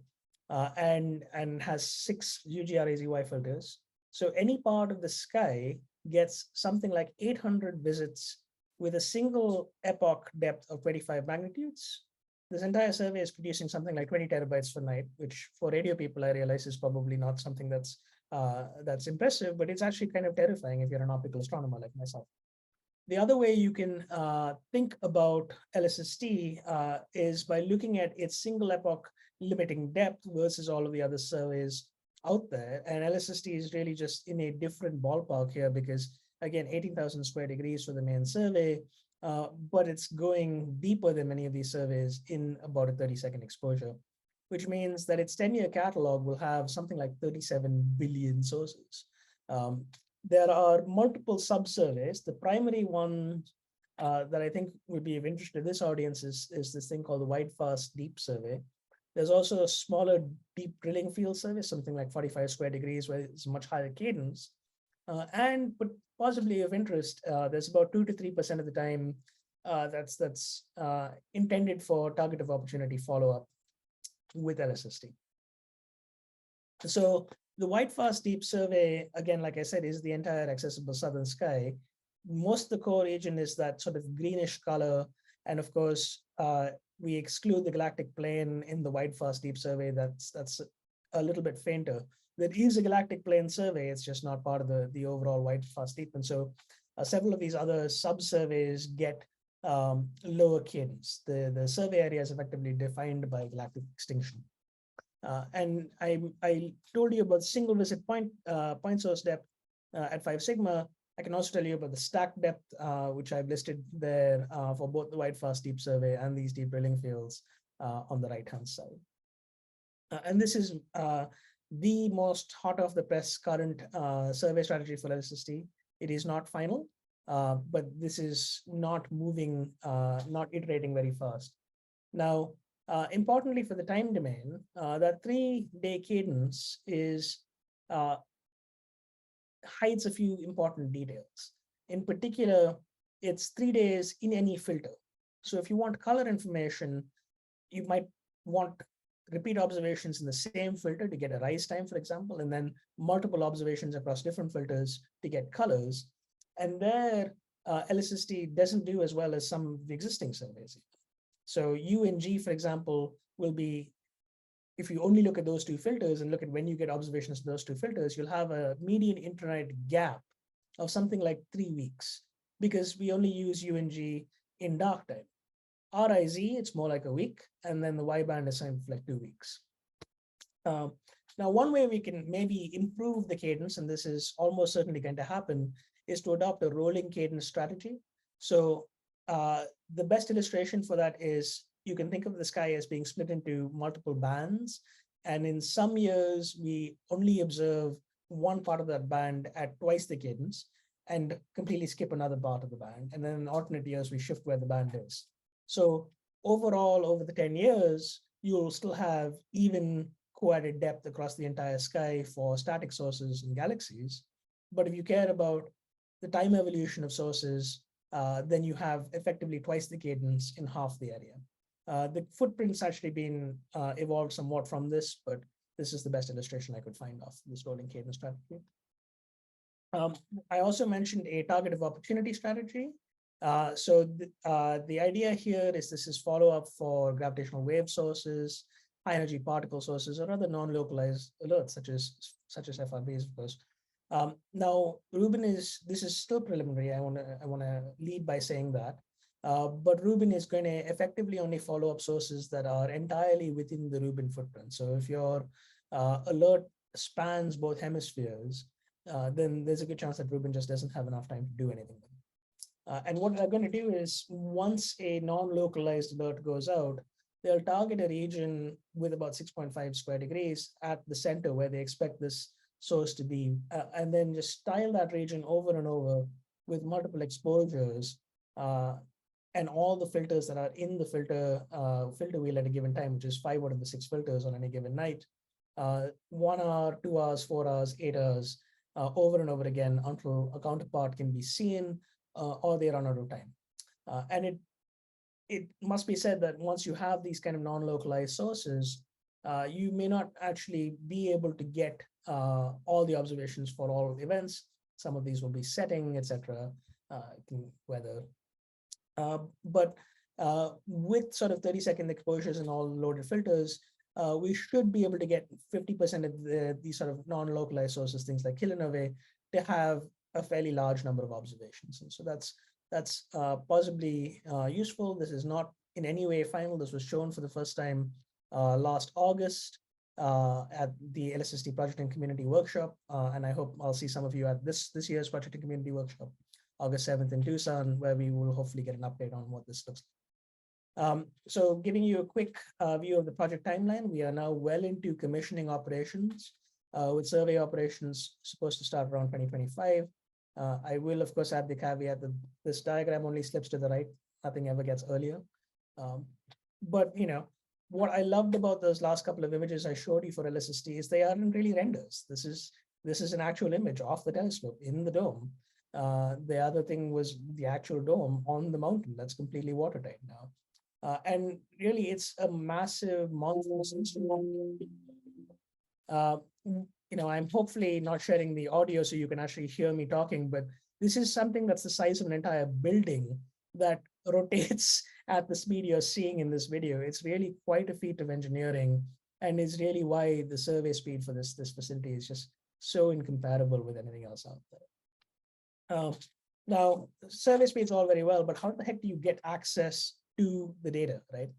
and has 6 UGR-AZY filters. So any part of the sky gets something like 800 visits with a single epoch depth of 25 magnitudes. This entire survey is producing something like 20 terabytes per night, which for radio people, I realize is probably not something that's impressive, but it's actually kind of terrifying if you're an optical astronomer like myself. The other way you can think about LSST is by looking at its single epoch limiting depth versus all of the other surveys out there. And LSST is really just in a different ballpark here because, again, 18,000 square degrees for the main survey, but it's going deeper than many of these surveys in about a 30-second exposure, which means that its 10-year catalog will have something like 37 billion sources. There are multiple sub-surveys. The primary one that I think would be of interest to this audience is this thing called the Wide Fast Deep Survey. There's also a smaller deep drilling field survey, something like 45 square degrees, where it's much higher cadence. But possibly of interest, there's about 2 to 3% of the time that's intended for target of opportunity follow-up with LSST. So the Wide Fast Deep Survey, again, like I said, is the entire accessible southern sky. Most of the core region is that sort of greenish color. And of course, we exclude the galactic plane in the Wide Fast Deep Survey. That's a little bit fainter. There is a galactic plane survey. It's just not part of the overall Wide Fast Deep. And so several of these other sub-surveys get lower cadence. The survey area is effectively defined by galactic extinction. And I told you about single visit point source depth at 5 sigma. I can also tell you about the stack depth, which I've listed there for both the Wide Fast Deep Survey and these deep drilling fields on the right-hand side. And this is the most hot off the press current survey strategy for LSST. It is not final, but this is not moving, not iterating very fast. Now, importantly for the time domain, that 3-day cadence hides a few important details. In particular, it's 3 days in any filter. So if you want color information, you might want repeat observations in the same filter to get a rise time, for example, and then multiple observations across different filters to get colors. And there, LSST doesn't do as well as some of the existing surveys. So U and G, for example, will be, if you only look at those 2 filters and look at when you get observations in those 2 filters, you'll have a median internight gap of something like 3 weeks because we only use U and G in dark time. RIZ, it's more like a week, and then the Y band is something like 2 weeks. Now, one way we can maybe improve the cadence, and this is almost certainly going to happen, is to adopt a rolling cadence strategy. So the best illustration for that is you can think of the sky as being split into multiple bands. And in some years, we only observe one part of that band at twice the cadence and completely skip another part of the band. And then in alternate years, we shift where the band is. So overall, over the 10 years, you'll still have even co-added depth across the entire sky for static sources and galaxies. But if you care about the time evolution of sources, then you have effectively twice the cadence in half the area. The footprint's actually been evolved somewhat from this, but this is the best illustration I could find of this rolling cadence strategy. I also mentioned a target of opportunity strategy. So the idea here is this is follow-up for gravitational wave sources, high energy particle sources, or other non-localized alerts, such as FRBs, of course. Now, Rubin this is still preliminary. I want to lead by saying that, but Rubin is going to effectively only follow up sources that are entirely within the Rubin footprint. So if you're alert spans both hemispheres, then there's a good chance that Rubin just doesn't have enough time to do anything with it. And what they're going to do is, once a non-localized alert goes out, they'll target a region with about 6.5 square degrees at the center where they expect this source to be, and then just tile that region over and over with multiple exposures, and all the filters that are in the filter wheel at a given time, which is 5 out of the 6 filters on any given night, 1 hour, 2 hours, 4 hours, 8 hours, over and over again until a counterpart can be seen, or they run out of time. And it must be said that once you have these kind of non-localized sources, you may not actually be able to get all the observations for all events. Some of these will be setting, etc., weather. But with sort of 30-second exposures and all loaded filters, we should be able to get 50% of these sort of non-localized sources, things like kilonovae, to have a fairly large number of observations. And so that's possibly useful. This is not in any way final. This was shown for the first time last August at the LSST Project and Community Workshop. And I hope I'll see some of you at this year's Project and Community Workshop, August 7th in Tucson, where we will hopefully get an update on what this looks like. So giving you a quick view of the project timeline, we are now well into commissioning operations, with survey operations supposed to start around 2025. I will, of course, add the caveat that this diagram only slips to the right. Nothing ever gets earlier. But, what I loved about those last couple of images I showed you for LSST is they aren't really renders. This is an actual image off the telescope in the dome. The other thing was the actual dome on the mountain that's completely watertight now. And really, it's a massive monstrous instrument. I'm hopefully not sharing the audio so you can actually hear me talking, but this is something that's the size of an entire building that rotates at the speed you're seeing in this video. It's really quite a feat of engineering, and is really why the survey speed for this facility is just so incomparable with anything else out there. Now, survey speed's all very well, but how the heck do you get access to the data, right?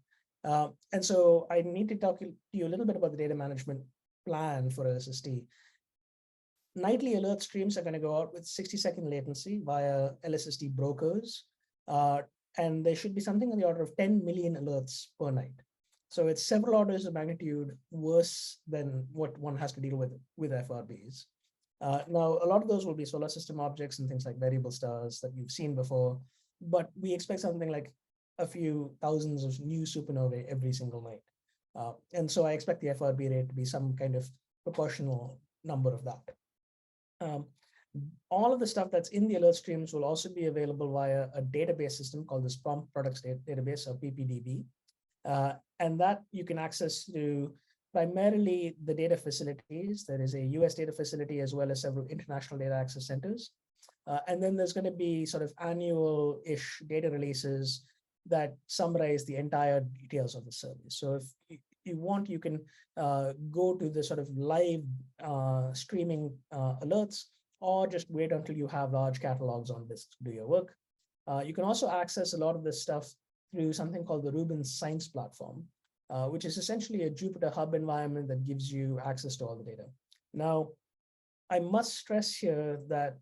And so I need to talk to you a little bit about the data management plan for LSST. Nightly alert streams are going to go out with 60-second latency via LSST brokers, and there should be something on the order of 10 million alerts per night. So it's several orders of magnitude worse than what one has to deal with FRBs. Now, a lot of those will be solar system objects and things like variable stars that you've seen before, but we expect something like a few thousands of new supernovae every single night. And so I expect the FRB rate to be some kind of proportional number of that. All of the stuff that's in the alert streams will also be available via a database system called the Prompt Products Database, or PPDB. And that you can access through primarily the data facilities. There is a US data facility as well as several international data access centers. And then there's going to be sort of annual-ish data releases that summarize the entire details of the service. So if you want, you can go to the sort of live streaming alerts, or just wait until you have large catalogs on disk to do your work. You can also access a lot of this stuff through something called the Rubin Science Platform, which is essentially a Jupyter Hub environment that gives you access to all the data. Now, I must stress here that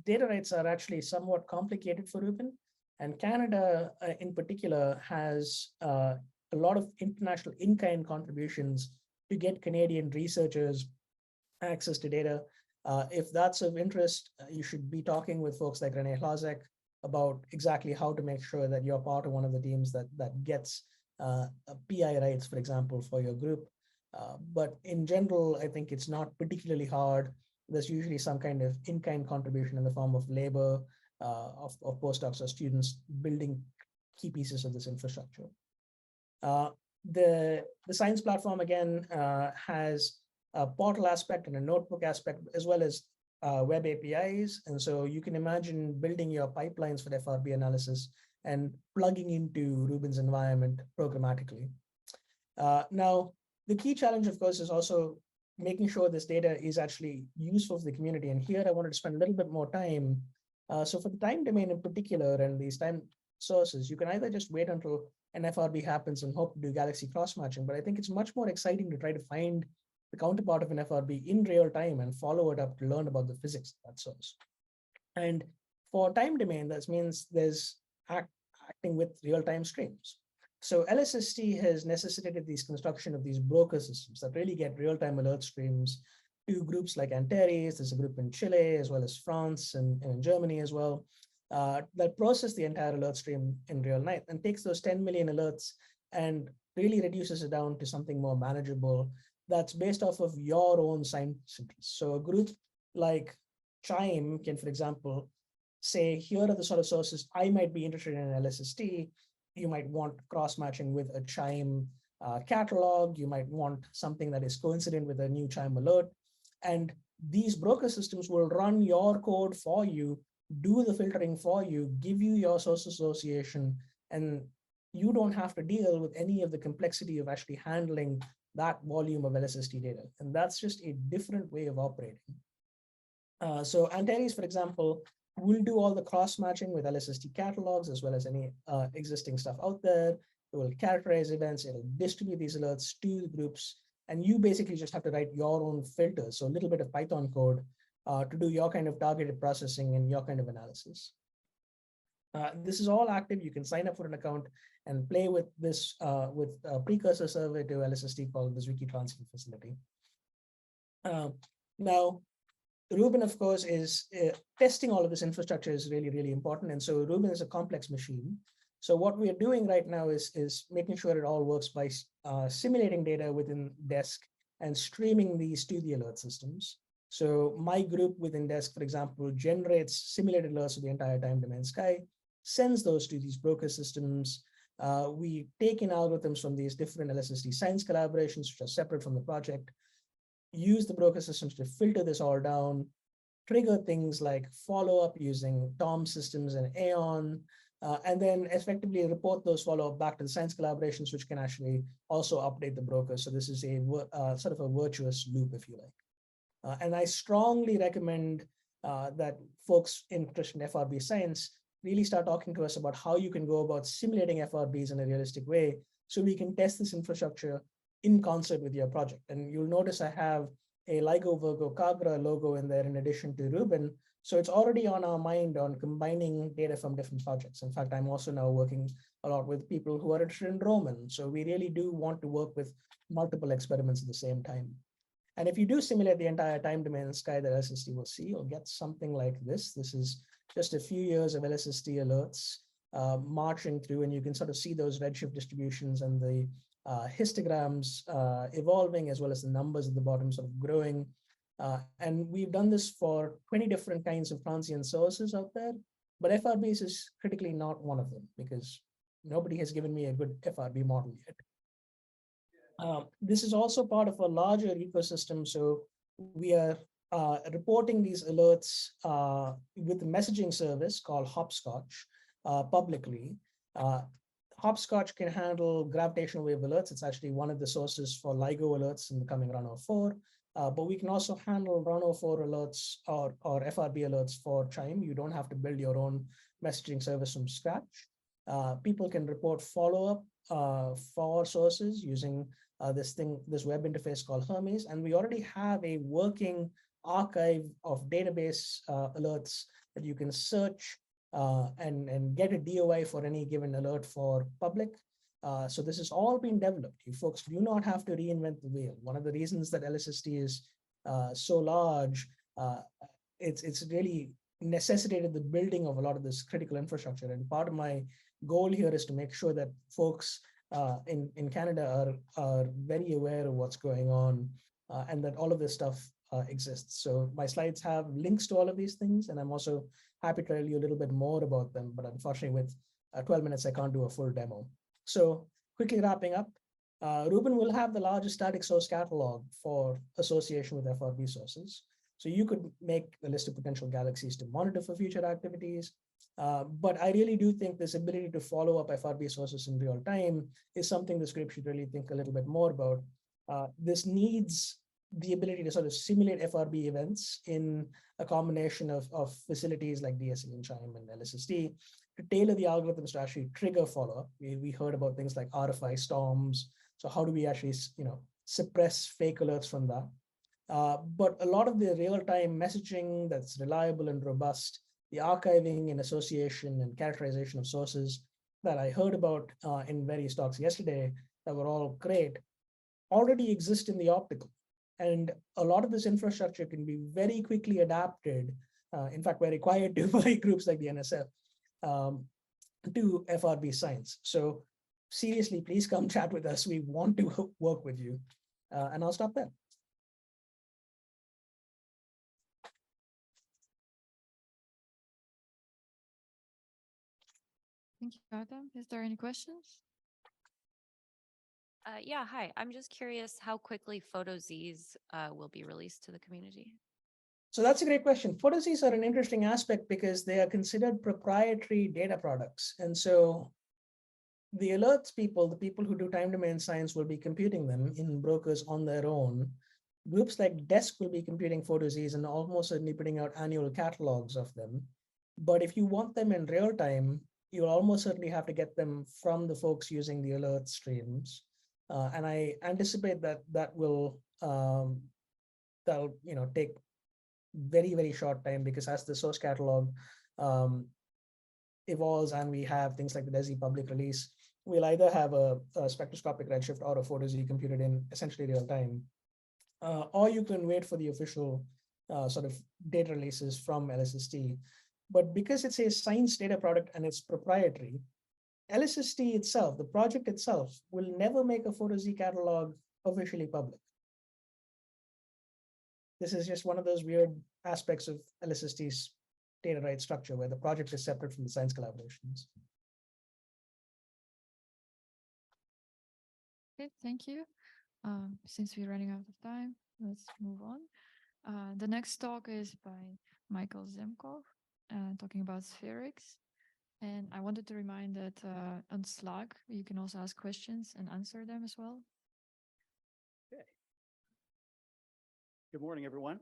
data rights are actually somewhat complicated for Rubin, and Canada in particular has a lot of international in-kind contributions to get Canadian researchers access to data. If that's of interest, you should be talking with folks like René Hlazek about exactly how to make sure that you're part of one of the teams that gets PI rights, for example, for your group. But in general, I think it's not particularly hard. There's usually some kind of in-kind contribution in the form of labor of postdocs or students building key pieces of this infrastructure. The science platform, again, has a portal aspect and a notebook aspect, as well as web APIs. And so you can imagine building your pipelines for FRB analysis and plugging into Rubin's environment programmatically. Now, the key challenge, of course, is also making sure this data is actually useful for the community. And here I wanted to spend a little bit more time. So for the time domain in particular, and these time sources, you can either just wait until an FRB happens and hope to do galaxy cross-matching, but I think it's much more exciting to try to find the counterpart of an FRB in real time and follow it up to learn about the physics of that source. And for time domain, that means there's acting with real-time streams. So LSST has necessitated these construction of these broker systems that really get real-time alert streams to groups like Antares. There's a group in Chile, as well as France and in Germany as well, that process the entire alert stream in real time and takes those 10 million alerts and really reduces it down to something more manageable that's based off of your own science interests. So a group like Chime can, for example, say, here are the sort of sources I might be interested in LSST. You might want cross-matching with a Chime catalog. You might want something that is coincident with a new Chime alert. And these broker systems will run your code for you, do the filtering for you, give you your source association, and you don't have to deal with any of the complexity of actually handling that volume of LSST data. And that's just a different way of operating. So Antares, for example, will do all the cross-matching with LSST catalogs as well as any existing stuff out there. It will characterize events, it'll distribute these alerts to the groups, and you basically just have to write your own filters, so a little bit of Python code to do your kind of targeted processing and your kind of analysis. This is all active. You can sign up for an account and play with this with a precursor server to LSST called the Wiki Transfer Facility. Now, Rubin, of course, is testing all of this infrastructure is really, really important. And so Rubin is a complex machine. So what we are doing right now is making sure it all works by simulating data within DESC and streaming these to the alert systems. So my group within DESC, for example, generates simulated alerts of the entire time domain sky, sends those to these broker systems. We take in algorithms from these different LSST science collaborations, which are separate from the project, use the broker systems to filter this all down, trigger things like follow-up using TOM systems and Aeon, and then effectively report those follow-up back to the science collaborations, which can actually also update the broker. So this is a sort of a virtuous loop, if you like. And I strongly recommend that folks interested in FRB science really start talking to us about how you can go about simulating FRBs in a realistic way so we can test this infrastructure in concert with your project. And you'll notice I have a LIGO Virgo Cabra logo in there in addition to Rubin. So it's already on our mind on combining data from different projects. In fact, I'm also now working a lot with people who are interested in Roman. So we really do want to work with multiple experiments at the same time. And if you do simulate the entire time domain in sky that LSST will see, you'll get something like this. This is just a few years of LSST alerts marching through, and you can sort of see those redshift distributions and the histograms evolving, as well as the numbers at the bottom sort of growing. And we've done this for 20 different kinds of transient sources out there, but FRBs is critically not one of them because nobody has given me a good FRB model yet. This is also part of a larger ecosystem. So we are reporting these alerts with a messaging service called Hopscotch publicly. Hopscotch can handle gravitational wave alerts. It's actually one of the sources for LIGO alerts in the coming Run 04. But we can also handle Run 04 alerts or FRB alerts for Chime. You don't have to build your own messaging service from scratch. People can report follow-up for sources using this web interface called Hermes. And we already have a working archive of database alerts that you can search and get a DOI for any given alert for public. So this has all been developed. You folks do not have to reinvent the wheel. One of the reasons that LSST is so large, it's really necessitated the building of a lot of this critical infrastructure. And part of my goal here is to make sure that folks in Canada are very aware of what's going on and that all of this stuff exists. So my slides have links to all of these things, and I'm also happy to tell you a little bit more about them, but unfortunately with 12 minutes, I can't do a full demo. So quickly wrapping up, Rubin will have the largest static source catalog for association with FRB sources. So you could make a list of potential galaxies to monitor for future activities. But I really do think this ability to follow up FRB sources in real time is something this group should really think a little bit more about. This needs the ability to sort of simulate FRB events in a combination of facilities like DESI and Chime and LSST to tailor the algorithms to actually trigger follow-up. We heard about things like RFI storms. So how do we actually, suppress fake alerts from that. But a lot of the real-time messaging that's reliable and robust, the archiving and association and characterization of sources that I heard about in various talks yesterday that were all great, already exist in the optical. And a lot of this infrastructure can be very quickly adapted. In fact, we're required to by groups like the NSF to FRB science. So seriously, please come chat with us. We want to work with you. And I'll stop there. Thank you, Gautam. Is there any questions? Yeah, hi. I'm just curious how quickly PhotoZs will be released to the community. So that's a great question. PhotoZs are an interesting aspect because they are considered proprietary data products. And so the alerts people, the people who do time domain science, will be computing them in brokers on their own. Groups like DESC will be computing PhotoZs and almost certainly putting out annual catalogs of them. But if you want them in real time, you'll almost certainly have to get them from the folks using the alert streams. And I anticipate that that will that'll take very, very short time, because as the source catalog evolves and we have things like the DESI public release, we'll either have a spectroscopic redshift or a PhotoZ computed in essentially real time, or you can wait for the official sort of data releases from LSST. But because it's a science data product and it's proprietary, LSST itself, the project itself, will never make a PhotoZ catalog officially public. This is just one of those weird aspects of LSST's data rights structure where the project is separate from the science collaborations. Okay, thank you. Since we're running out of time, let's move on. The next talk is by Michael Zemcov, talking about SPHEREx. And I wanted to remind that on Slack, you can also ask questions and answer them as well. Okay. Good morning, everyone.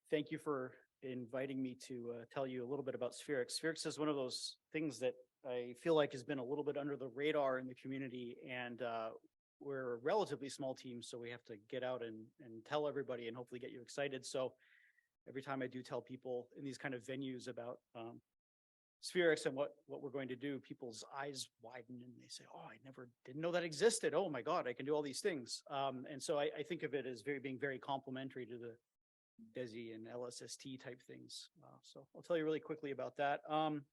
Thank you for inviting me to tell you a little bit about SPHEREx. SPHEREx is one of those things that I feel like has been a little bit under the radar in the community, and we're a relatively small team, so we have to get out and tell everybody and hopefully get you excited. So every time I do tell people in these kind of venues about SPHEREx and what we're going to do, people's eyes widen and they say, oh, I didn't know that existed. Oh my God, I can do all these things. And so I think of it as being very complementary to the DESI and LSST type things. So I'll tell you really quickly about that. I'm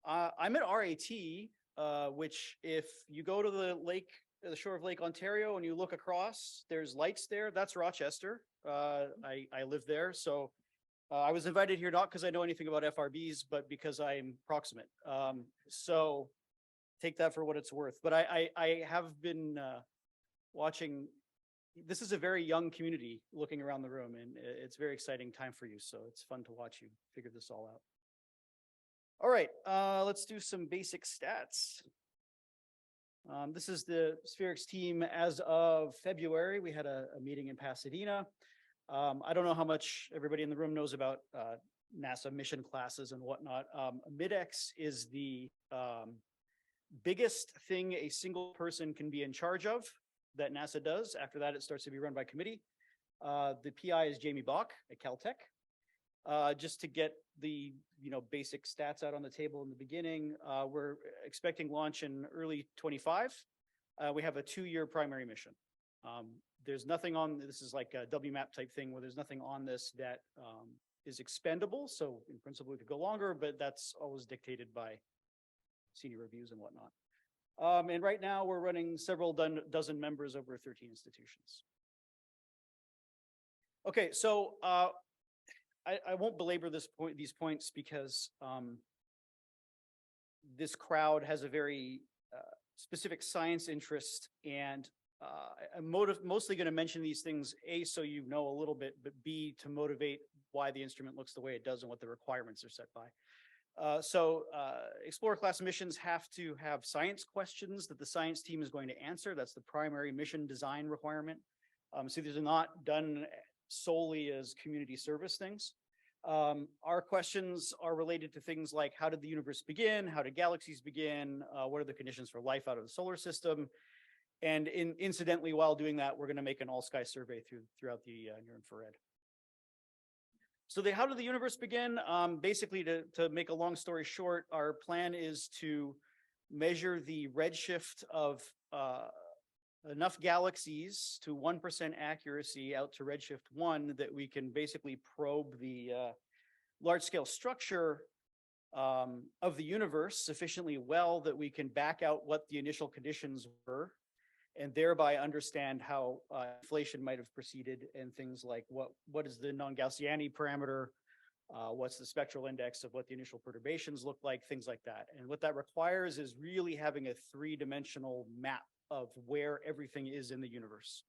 at RAT, which if you go to the shore of Lake Ontario and you look across, there's lights there. That's Rochester. I live there. So I was invited here not because I know anything about FRBs, but because I'm proximate. So take that for what it's worth. But I have been watching. This is a very young community looking around the room, and it's a very exciting time for you. So it's fun to watch you figure this all out. All right, let's do some basic stats. This is the SPHEREx team as of February. We had a meeting in Pasadena. I don't know how much everybody in the room knows about NASA mission classes and whatnot. MIDEX is the biggest thing a single person can be in charge of that NASA does. After that, it starts to be run by committee. The PI is Jamie Bach at Caltech. Just to get the basic stats out on the table in the beginning, we're expecting launch in early 25. We have a 2-year primary mission. There's nothing on, this is like a WMAP type thing where there's nothing on this that is expendable. So in principle, we could go longer, but that's always dictated by senior reviews and whatnot. And right now we're running several dozen members over 13 institutions. Okay, so I won't belabor these points because this crowd has a very specific science interest, and I'm mostly going to mention these things, A, so you know a little bit, but B, to motivate why the instrument looks the way it does and what the requirements are set by. So Explorer class missions have to have science questions that the science team is going to answer. That's the primary mission design requirement. So these are not done solely as community service things. Our questions are related to things like, how did the universe begin? How did galaxies begin? What are the conditions for life out of the solar system? And incidentally, while doing that, we're going to make an all-sky survey throughout the near infrared. So how did the universe begin? Basically, to make a long story short, our plan is to measure the redshift of enough galaxies to 1% accuracy out to redshift 1 that we can basically probe the large-scale structure of the universe sufficiently well that we can back out what the initial conditions were, and thereby understand how inflation might have proceeded, and things like what is the non-Gaussiani parameter, what's the spectral index of what the initial perturbations look like, things like that. And what that requires is really having a three-dimensional map of where everything is in the universe.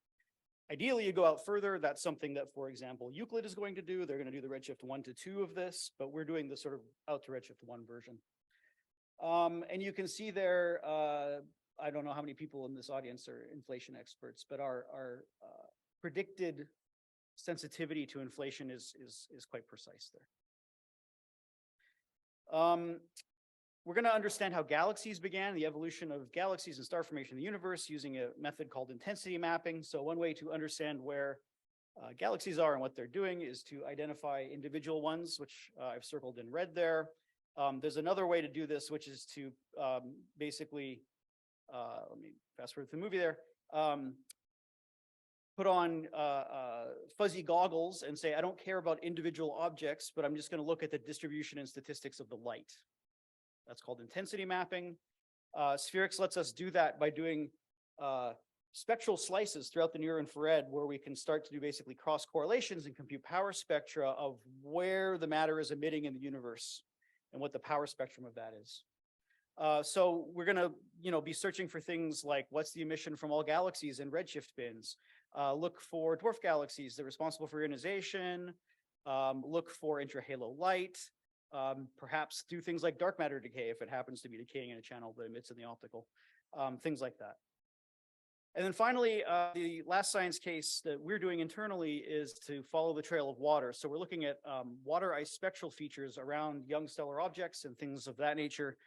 Ideally, you go out further. That's something that, for example, Euclid is going to do. They're going to do the redshift 1 to 2 of this, but we're doing the sort of out to redshift 1 version. And you can see there, I don't know how many people in this audience are inflation experts, but our predicted sensitivity to inflation is quite precise there. We're going to understand how galaxies began, the evolution of galaxies and star formation in the universe using a method called intensity mapping. So one way to understand where galaxies are and what they're doing is to identify individual ones, which I've circled in red there. There's another way to do this, which is to basically, let me fast forward to the movie there, put on fuzzy goggles and say, I don't care about individual objects, but I'm just going to look at the distribution and statistics of the light. That's called intensity mapping. SPHEREx lets us do that by doing spectral slices throughout the near infrared, where we can start to do basically cross correlations and compute power spectra of where the matter is emitting in the universe and what the power spectrum of that is. So we're going to, be searching for things like what's the emission from all galaxies in redshift bins. Look for dwarf galaxies that are responsible for ionization. Look for intrahalo light. Perhaps do things like dark matter decay if it happens to be decaying in a channel that emits in the optical, things like that. And then finally, the last science case that we're doing internally is to follow the trail of water. So we're looking at water ice spectral features around young stellar objects and things of that nature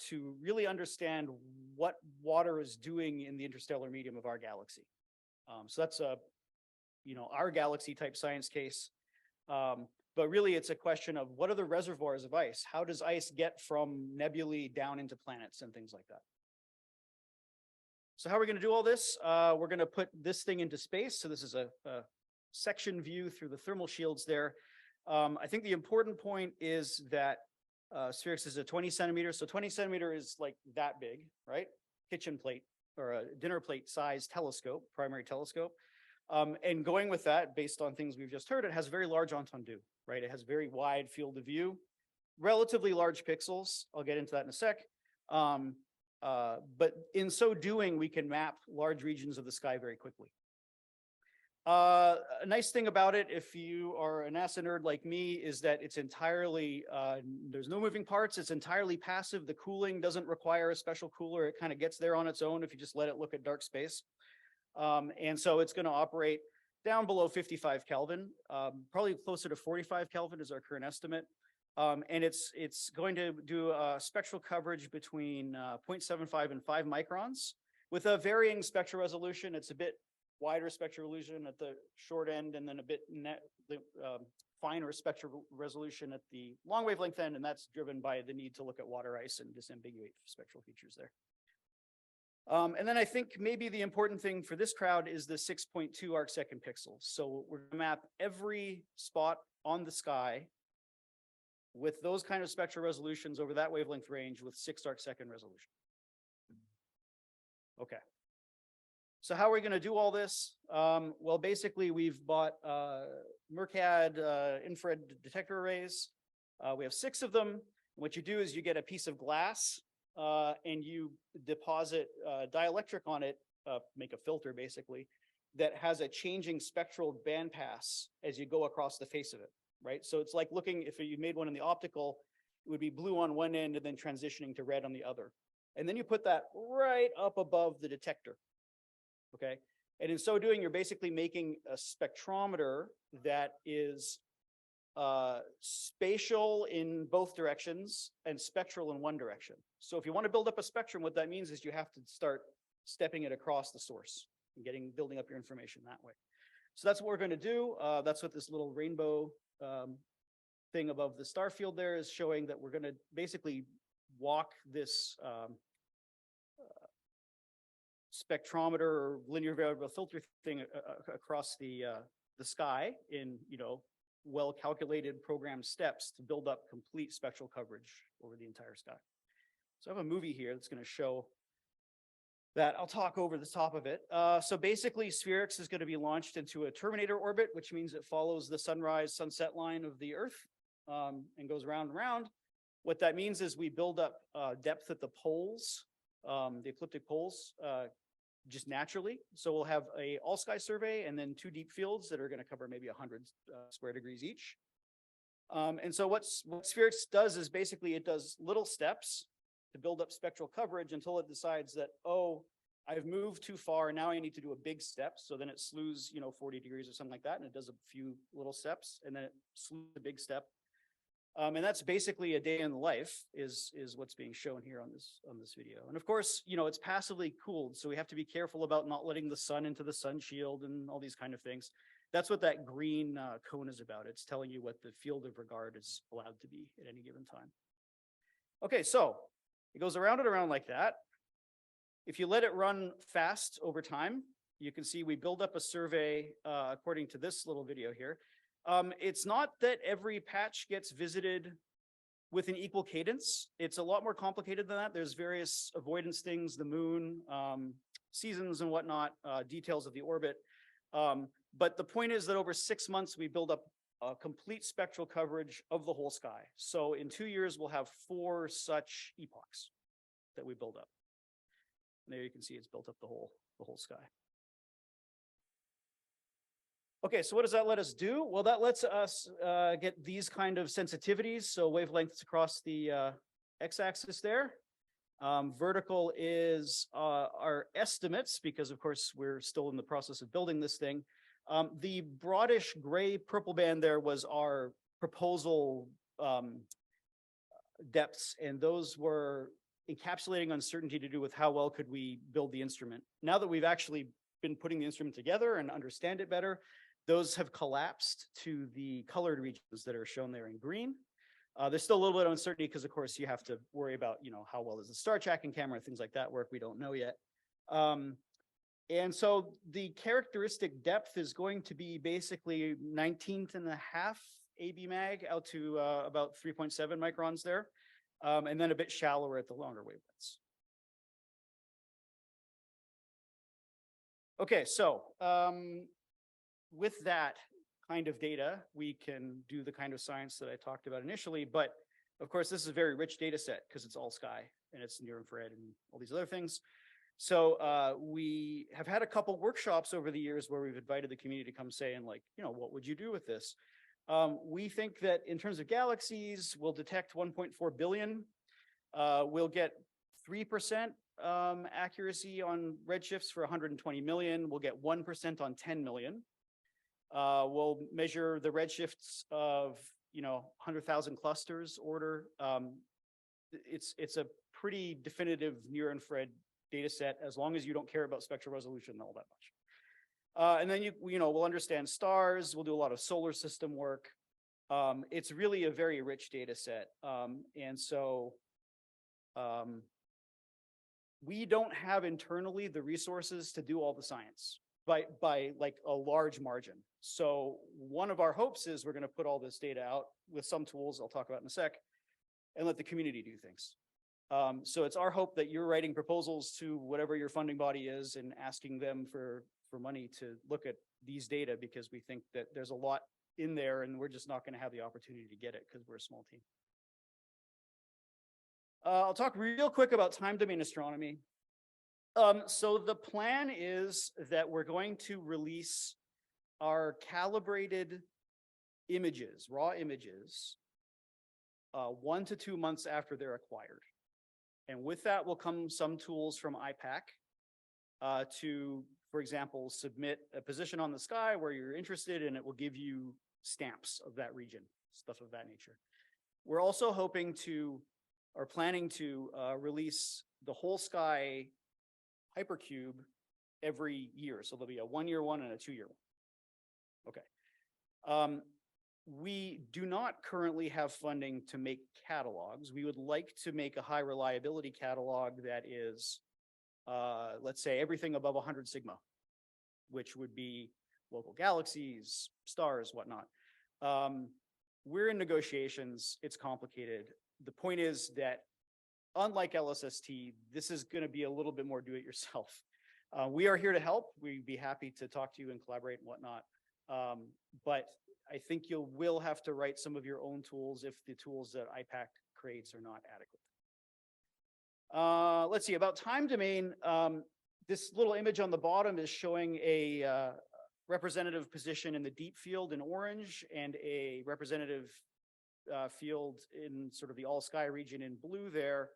to really understand what water is doing in the interstellar medium of our galaxy. So that's our galaxy type science case. But really, it's a question of what are the reservoirs of ice? How does ice get from nebulae down into planets and things like that? So how are we going to do all this? We're going to put this thing into space. So this is a section view through the thermal shields there. I think the important point is that SPHEREx is a 20 centimeter. So 20 centimeter is like that big, right? Kitchen plate or a dinner plate size telescope, primary telescope. And going with that, based on things we've just heard, it has very large entendu, right? It has very wide field of view, relatively large pixels. I'll get into that in a sec. But in so doing, we can map large regions of the sky very quickly. A nice thing about it, if you are a NASA nerd like me, is that it's entirely, there's no moving parts. It's entirely passive. The cooling doesn't require a special cooler. It kind of gets there on its own if you just let it look at dark space. And so it's going to operate down below 55 Kelvin, probably closer to 45 Kelvin is our current estimate. And it's going to do a spectral coverage between 0.75 and 5 microns with a varying spectral resolution. It's a bit wider spectral resolution at the short end, and then a bit finer spectral resolution at the long wavelength end, and that's driven by the need to look at water ice and disambiguate spectral features there. And then I think maybe the important thing for this crowd is the 6.2 arcsecond pixels. So we're going to map every spot on the sky with those kind of spectral resolutions over that wavelength range with 6 arcsecond resolution. Okay. So how are we going to do all this? Well, basically, we've bought Mercad infrared detector arrays. We have 6 of them. What you do is you get a piece of glass and you deposit dielectric on it, make a filter basically, that has a changing spectral bandpass as you go across the face of it, right? So it's like looking, if you made one in the optical, it would be blue on one end and then transitioning to red on the other. And then you put that right up above the detector, okay? And in so doing, you're basically making a spectrometer that is spatial in both directions and spectral in one direction. So if you want to build up a spectrum, what that means is you have to start stepping it across the source and building up your information that way. So that's what we're going to do. That's what this little rainbow thing above the star field there is showing, that we're going to basically walk this spectrometer or linear variable filter thing across the sky in, well calculated programmed steps to build up complete spectral coverage over the entire sky. So I have a movie here that's going to show that. I'll talk over the top of it. So basically, SPHEREx is going to be launched into a terminator orbit, which means it follows the sunrise-sunset line of the Earth and goes round and round. What that means is we build up depth at the poles, the ecliptic poles, just naturally. So we'll have a all-sky survey and then 2 deep fields that are going to cover maybe 100 square degrees each. And so what SPHEREx does is basically it does little steps to build up spectral coverage until it decides that, oh, I've moved too far, now I need to do a big step. So then it slews, 40 degrees or something like that, and it does a few little steps, and then it slews a big step. And that's basically a day in the life is what's being shown here on this video. And of course, it's passively cooled, so we have to be careful about not letting the sun into the sun shield and all these kind of things. That's what that green cone is about. It's telling you what the field of regard is allowed to be at any given time. Okay, so it goes around and around like that. If you let it run fast over time, you can see we build up a survey according to this little video here. It's not that every patch gets visited with an equal cadence. It's a lot more complicated than that. There's various avoidance things, the moon, seasons and whatnot, details of the orbit. But the point is that over 6 months, we build up a complete spectral coverage of the whole sky. So in 2 years, we'll have 4 such epochs that we build up. And there you can see it's built up the whole sky. Okay, so what does that let us do? Well, that lets us get these kind of sensitivities. So wavelengths across the x-axis there. Vertical is our estimates, because of course we're still in the process of building this thing. The broadish gray purple band there was our proposal depths, and those were encapsulating uncertainty to do with how well could we build the instrument. Now that we've actually been putting the instrument together and understand it better, those have collapsed to the colored regions that are shown there in green. There's still a little bit of uncertainty because, of course, you have to worry about, how well does the star tracking camera, things like that work. We don't know yet. And so the characteristic depth is going to be basically 19th and a half AB mag out to about 3.7 microns there, and then a bit shallower at the longer wavelengths. Okay, so with that kind of data, we can do the kind of science that I talked about initially, but of course, this is a very rich data set because it's all sky and it's near infrared and all these other things. So we have had a couple workshops over the years where we've invited the community to come say, and like, what would you do with this? We think that in terms of galaxies, we'll detect 1.4 billion. We'll get 3% accuracy on redshifts for 120 million. We'll get 1% on 10 million. We'll measure the redshifts of 100,000 clusters order. It's a pretty definitive near infrared data set, as long as you don't care about spectral resolution all that much. And then we'll understand stars. We'll do a lot of solar system work. It's really a very rich data set, and so we don't have internally the resources to do all the science by like a large margin. So one of our hopes is we're going to put all this data out with some tools I'll talk about in a sec, and let the community do things. So it's our hope that you're writing proposals to whatever your funding body is and asking them for money to look at these data, because we think that there's a lot in there and we're just not going to have the opportunity to get it because we're a small team. I'll talk real quick about time domain astronomy. So the plan is that we're going to release our calibrated images, raw images, 1 to 2 months after they're acquired. And with that will come some tools from IPAC to, for example, submit a position on the sky where you're interested, and it will give you stamps of that region, stuff of that nature. We're also hoping to, or planning to release the whole sky hypercube every year. So there'll be a 1-year one and a 2-year one. Okay. We do not currently have funding to make catalogs. We would like to make a high reliability catalog that is, let's say, everything above 100 sigma, which would be local galaxies, stars, whatnot. We're in negotiations. It's complicated. The point is that unlike LSST, this is going to be a little bit more do-it-yourself. We are here to help. We'd be happy to talk to you and collaborate and whatnot. But I think you will have to write some of your own tools if the tools that IPAC creates are not adequate. Let's see, about time domain. This little image on the bottom is showing a representative position in the deep field in orange and a representative field in sort of the all sky region in blue there.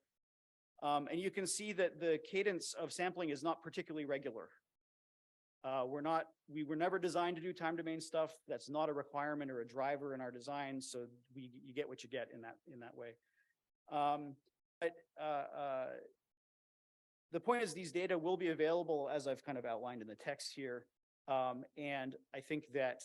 And you can see that the cadence of sampling is not particularly regular. We were never designed to do time domain stuff. That's not a requirement or a driver in our design. So you get what you get in that way. The point is these data will be available as I've kind of outlined in the text here. And I think that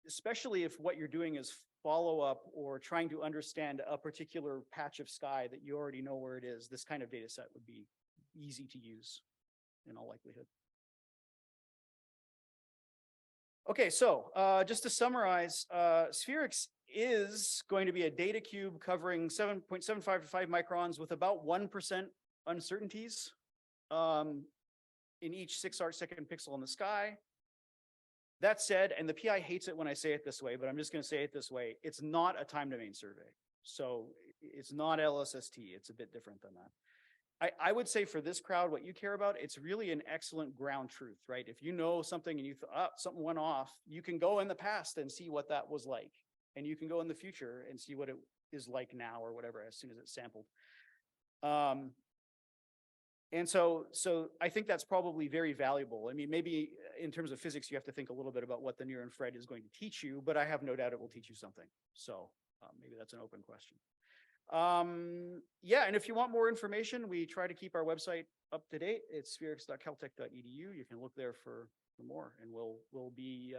especially if what you're doing is follow up or trying to understand a particular patch of sky that you already know where it is, this kind of data set would be easy to use in all likelihood. Okay, so just to summarize, SPHEREx is going to be a data cube covering 7.75 to 5 microns with about 1% uncertainties in each 6 arcsecond pixel in the sky. That said, and the PI hates it when I say it this way, but I'm just going to say it this way, it's not a time domain survey. So it's not LSST, it's a bit different than that. I would say for this crowd, what you care about, it's really an excellent ground truth, right? If you know something and you thought something went off, you can go in the past and see what that was like. And you can go in the future and see what it is like now or whatever, as soon as it's sampled. And so I think that's probably very valuable. I mean, maybe in terms of physics, you have to think a little bit about what the near infrared is going to teach you, but I have no doubt it will teach you something. So maybe that's an open question. Yeah, and if you want more information, we try to keep our website up to date. It's spherex.caltech.edu. You can look there for more, and we'll be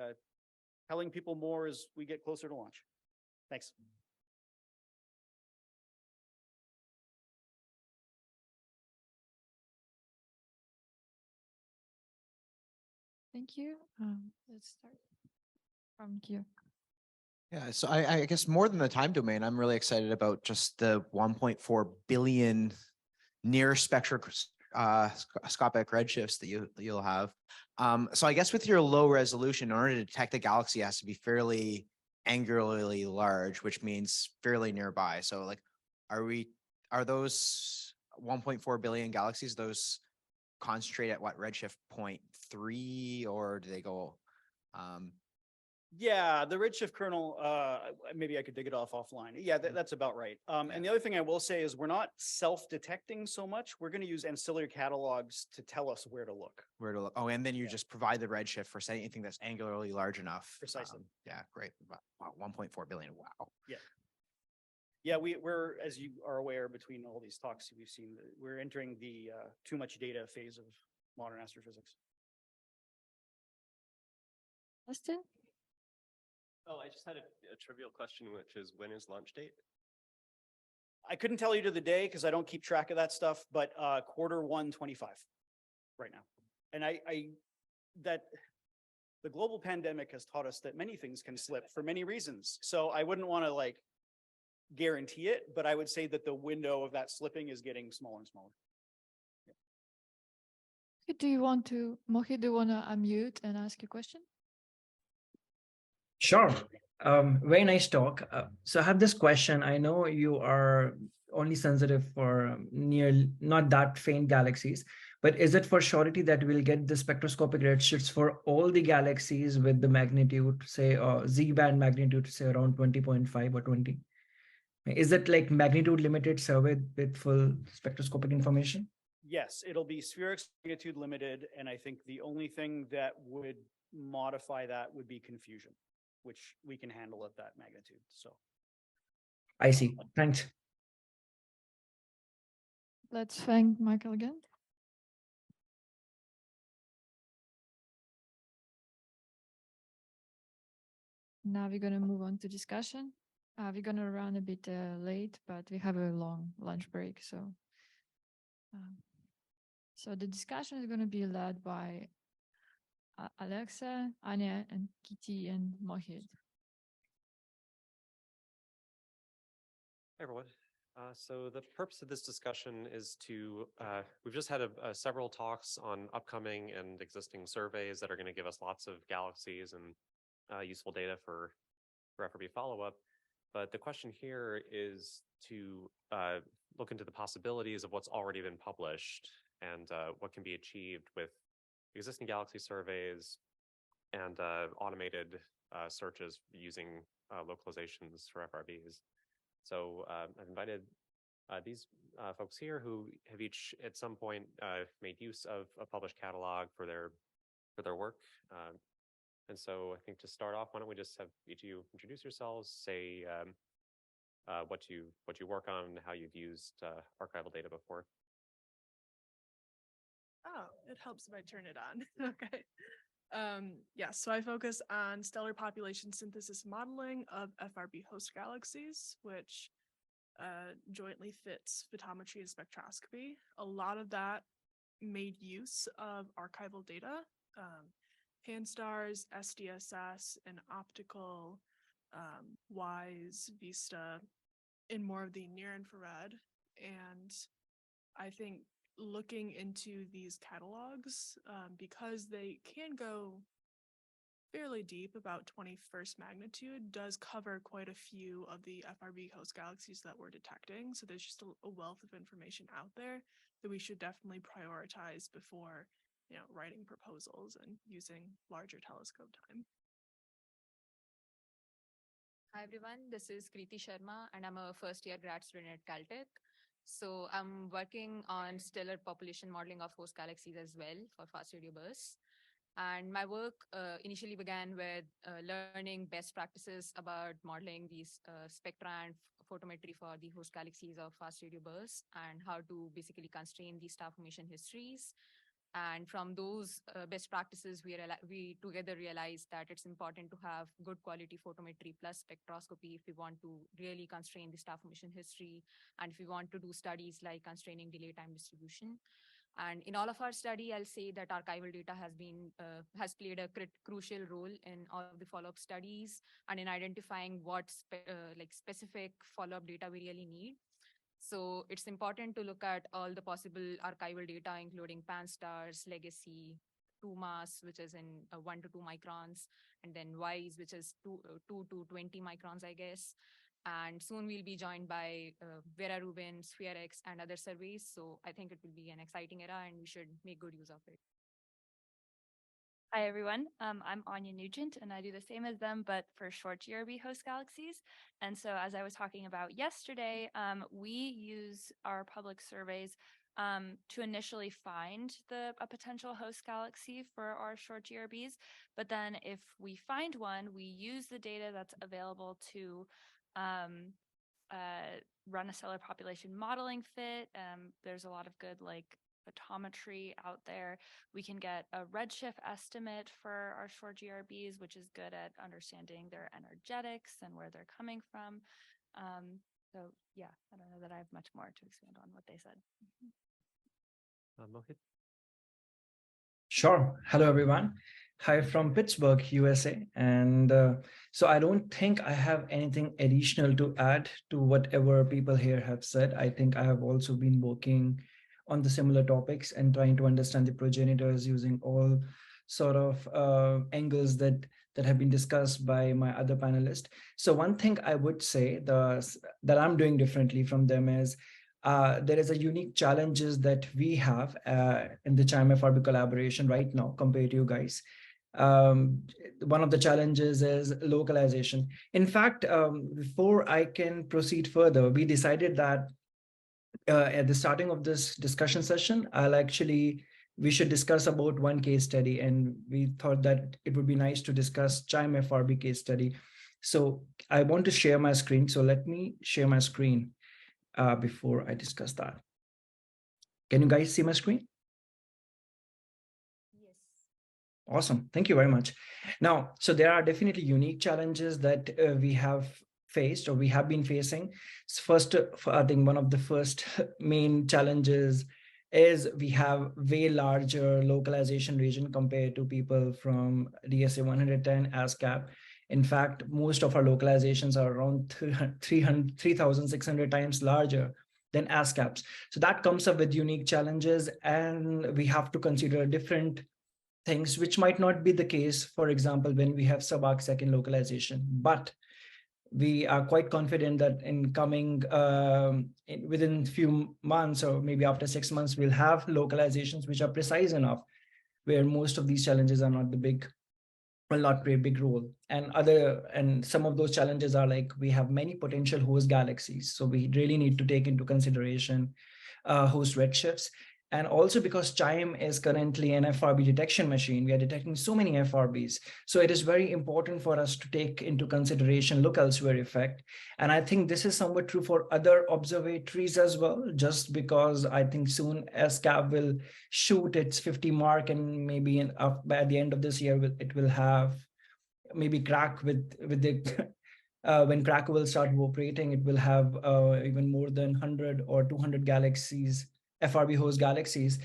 telling people more as we get closer to launch. Thanks. Thank you. Let's start from here. Yeah, so I guess more than the time domain, I'm really excited about just the 1.4 billion near spectroscopic redshifts that you'll have. So I guess with your low resolution, in order to detect a galaxy, it has to be fairly angularly large, which means fairly nearby. So like, are those 1.4 billion galaxies, those concentrate at what, redshift 0.3, or do they go? Yeah, the redshift kernel, maybe I could dig it offline. Yeah, that's about right. And the other thing I will say is we're not self-detecting so much. We're going to use ancillary catalogs to tell us where to look. Oh, and then you just provide the redshift for anything that's angularly large enough. Precisely. Yeah, great. Wow, 1.4 billion. Wow. Yeah. Yeah, we're, as you are aware, between all these talks we've seen, we're entering the too much data phase of modern astrophysics. Dustin? Oh, I just had a trivial question, which is, when is launch date? I couldn't tell you to the day because I don't keep track of that stuff, but Q1 25 right now. And that the global pandemic has taught us that many things can slip for many reasons. So I wouldn't want to like guarantee it, but I would say that the window of that slipping is getting smaller and smaller. Mohit, do you want to unmute and ask your question? Sure. Very nice talk. So I have this question. I know you are only sensitive for near not that faint galaxies, but is it for surety that we'll get the spectroscopic redshifts for all the galaxies with the magnitude, say, Z-band magnitude, say around 20.5 or 20? Is it like magnitude limited survey with full spectroscopic information? Yes, it'll be SPHEREx magnitude limited. And I think the only thing that would modify that would be confusion, which we can handle at that magnitude. So I see. Thanks. Let's thank Michael again. Now we're going to move on to discussion. We're going to run a bit late, but we have a long lunch break. So the discussion is going to be led by Alexa, Anya, and Kritti and Mohit. Hey everyone. So the purpose of this discussion is to, we've just had several talks on upcoming and existing surveys that are going to give us lots of galaxies and useful data for FRB follow-up. But the question here is to look into the possibilities of what's already been published and what can be achieved with existing galaxy surveys and automated searches using localizations for FRBs. So I've invited these folks here who have each at some point made use of a published catalog for their work. And so I think to start off, why don't we just have each of you introduce yourselves, say what you work on, how you've used archival data before. Oh, it helps if I turn it on. Okay. Yeah, so I focus on stellar population synthesis modeling of FRB host galaxies, which jointly fits photometry and spectroscopy. A lot of that made use of archival data, pan-stars, SDSS, and optical, WISE, VISTA, in more of the near infrared. And I think looking into these catalogs, because they can go fairly deep, about 21st magnitude, does cover quite a few of the FRB host galaxies that we're detecting. So there's just a wealth of information out there that we should definitely prioritize before, writing proposals and using larger telescope time. Hi everyone, this is Kritti Sharma and I'm a first-year grad student at Caltech. So I'm working on stellar population modeling of host galaxies as well for fast radio bursts. And my work initially began with learning best practices about modeling these spectra and photometry for the host galaxies of fast radio bursts and how to basically constrain these star formation histories. And from those best practices, we together realized that it's important to have good quality photometry plus spectroscopy if we want to really constrain the star formation history and if we want to do studies like constraining delay time distribution. And in all of our study, I'll say that archival data has played a crucial role in all of the follow-up studies and in identifying what specific follow-up data we really need. So it's important to look at all the possible archival data, including pan-stars, legacy, 2MAS, which is in 1 to 2 microns, and then WISE, which is 2 to 20 microns, I guess. And soon we'll be joined by Rubin, SPHEREx, and other surveys. So I think it will be an exciting era and we should make good use of it. Hi, everyone. I'm Anya Nugent, and I do the same as them, but for short GRB host galaxies. And so as I was talking about yesterday, we use our public surveys to initially find a potential host galaxy for our short GRBs. But then if we find one, we use the data that's available to run a stellar population modeling fit. There's a lot of good photometry out there. We can get a redshift estimate for our short GRBs, which is good at understanding their energetics and where they're coming from. So yeah, I don't know that I have much more to expand on what they said. Mohit? Sure. Hello, everyone. Hi from Pittsburgh, USA. And so I don't think I have anything additional to add to whatever people here have said. I think I have also been working on the similar topics and trying to understand the progenitors using all sort of angles that have been discussed by my other panelists. So one thing I would say that I'm doing differently from them is there is a unique challenges that we have in the JIVE FRB collaboration right now compared to you guys. One of the challenges is localization. In fact, before I can proceed further, we decided that at the starting of this discussion session, we should discuss about one case study, and we thought that it would be nice to discuss JIVE FRB case study. So I want to share my screen. So let me share my screen before I discuss that. Can you guys see my screen? Yes. Awesome. Thank you very much. Now, so there are definitely unique challenges that we have faced or we have been facing. First, I think one of the first main challenges is we have way larger localization region compared to people from DSA 110 ASCAP. In fact, most of our localizations are around 3,600 times larger than ASCAPs. So that comes up with unique challenges, and we have to consider different things which might not be the case, for example, when we have sub-arcsecond localization. But we are quite confident that in coming within few months or maybe after 6 months, we'll have localizations which are precise enough where most of these challenges are not the big, will not play a big role. And some of those challenges are like, we have many potential host galaxies. So we really need to take into consideration host redshifts. And also because CHIME is currently an FRB detection machine, we are detecting so many FRBs. So it is very important for us to take into consideration look elsewhere effect. And I think this is somewhat true for other observatories as well, just because I think soon SCAP will shoot its 50 mark, and maybe by the end of this year, it will have maybe crack with the when Krakow will start operating, it will have even more than 100 or 200 galaxies, FRB host galaxies.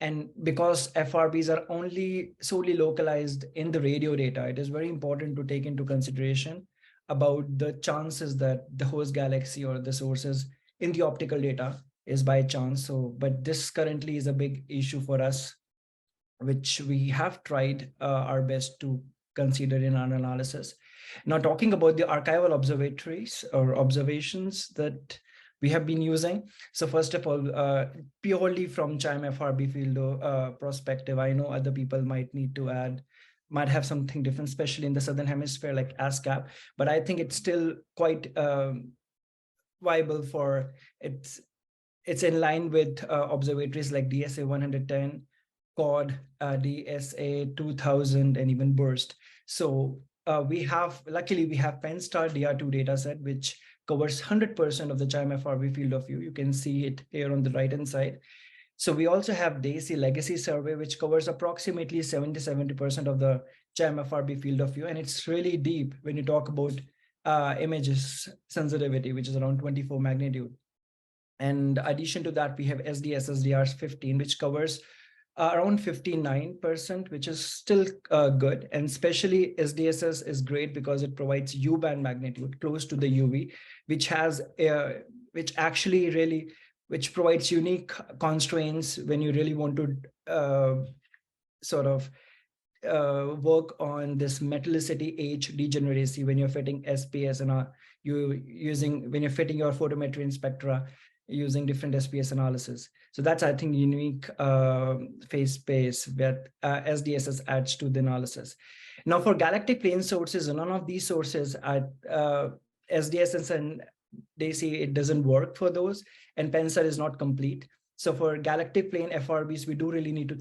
And because FRBs are only solely localized in the radio data, it is very important to take into consideration about the chances that the host galaxy or the sources in the optical data is by chance. So, but this currently is a big issue for us, which we have tried our best to consider in our analysis. Now, talking about the archival observatories or observations that we have been using. So first of all, purely from CHIME FRB field perspective, I know other people might need to add, might have something different, especially in the Southern Hemisphere like ASCAP, but I think it's still quite viable for it's in line with observatories like DSA 110, COD, DSA 2000, and even BURST. So luckily we have PennStar DR2 dataset, which covers 100% of the CHIME FRB field of view. You can see it here on the right-hand side. So we also have DESI legacy survey, which covers approximately 70% of the CHIME FRB field of view. And it's really deep when you talk about images sensitivity, which is around 24 magnitude. And in addition to that, we have SDSS 15, which covers around 59%, which is still good. And especially SDSS is great because it provides U-band magnitude close to the UV, which has which provides unique constraints when you really want to work on this metallicity H degeneracy when you're fitting SPS and when you're fitting your photometry in spectra using different SPS analysis. So that's, I think, unique phase space that SDSS adds to the analysis. Now for galactic plane sources, none of these sources at SDSS and DESI, it doesn't work for those, and PennStar is not complete. So for galactic plane FRBs, we do really need to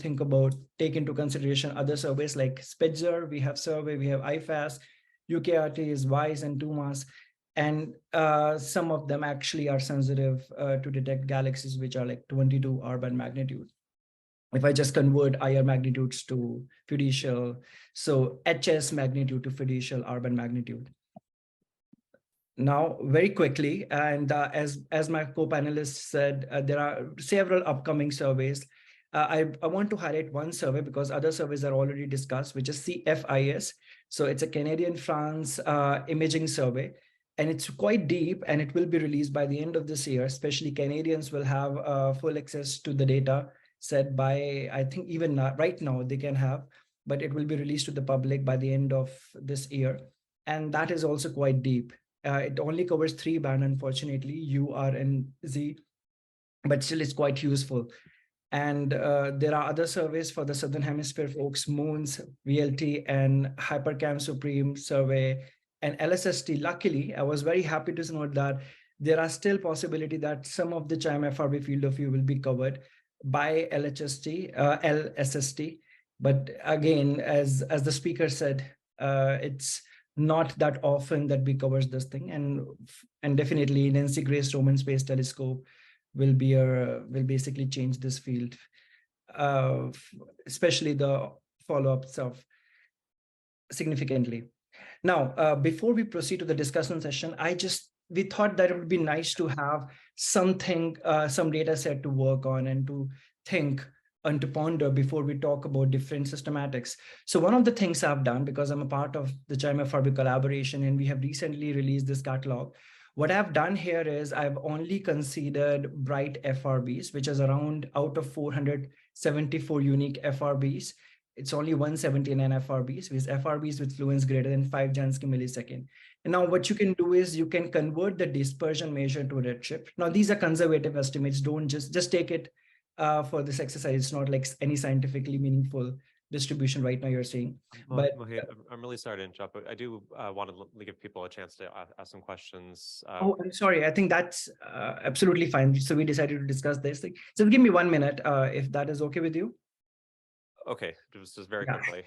take into consideration other surveys like Spitzer, we have survey, we have IFAS, UKRT is WISE and TUMAS. And some of them actually are sensitive to detect galaxies which are like 22 R-band magnitude. If I just convert IR magnitudes to fiducial, so HS magnitude to fiducial R-band magnitude. Now, very quickly, and as my co-panelists said, there are several upcoming surveys. I want to highlight one survey because other surveys are already discussed, which is CFIS. So it's a Canadian-France imaging survey. And it's quite deep, and it will be released by the end of this year. Especially Canadians will have full access to the data set by, I think even right now they can have, but it will be released to the public by the end of this year. And that is also quite deep. It only covers 3 band, unfortunately, U, R, and Z, but still it's quite useful. And there are other surveys for the Southern Hemisphere folks, MOONS, VLT, and HyperCam Supreme survey, and LSST. Luckily, I was very happy to note that there are still possibility that some of the CHIME FRB field of view will be covered by LSST. But again, as the speaker said, it's not that often that we covers this thing. And definitely Nancy Grace Roman Space Telescope will basically change this field, especially the follow-ups of significantly. Now, before we proceed to the discussion session, we thought that it would be nice to have something, some data set to work on and to think and to ponder before we talk about different systematics. So one of the things I've done, because I'm a part of the JIVE FRB collaboration and we have recently released this catalog, what I've done here is I've only considered bright FRBs, which is around out of 474 unique FRBs. It's only 179 FRBs, with FRBs with fluence greater than 5 Jansky millisecond. And now what you can do is you can convert the dispersion measure to redshift. Now these are conservative estimates. Don't just take it for this exercise. It's not like any scientifically meaningful distribution right now you're seeing. But Mohit, I'm really sorry to interrupt, but I do want to give people a chance to ask some questions. oh, I'm sorry. I think that's absolutely fine. So we decided to discuss this thing. So give me 1 minute if that is okay with you. Okay, just very quickly.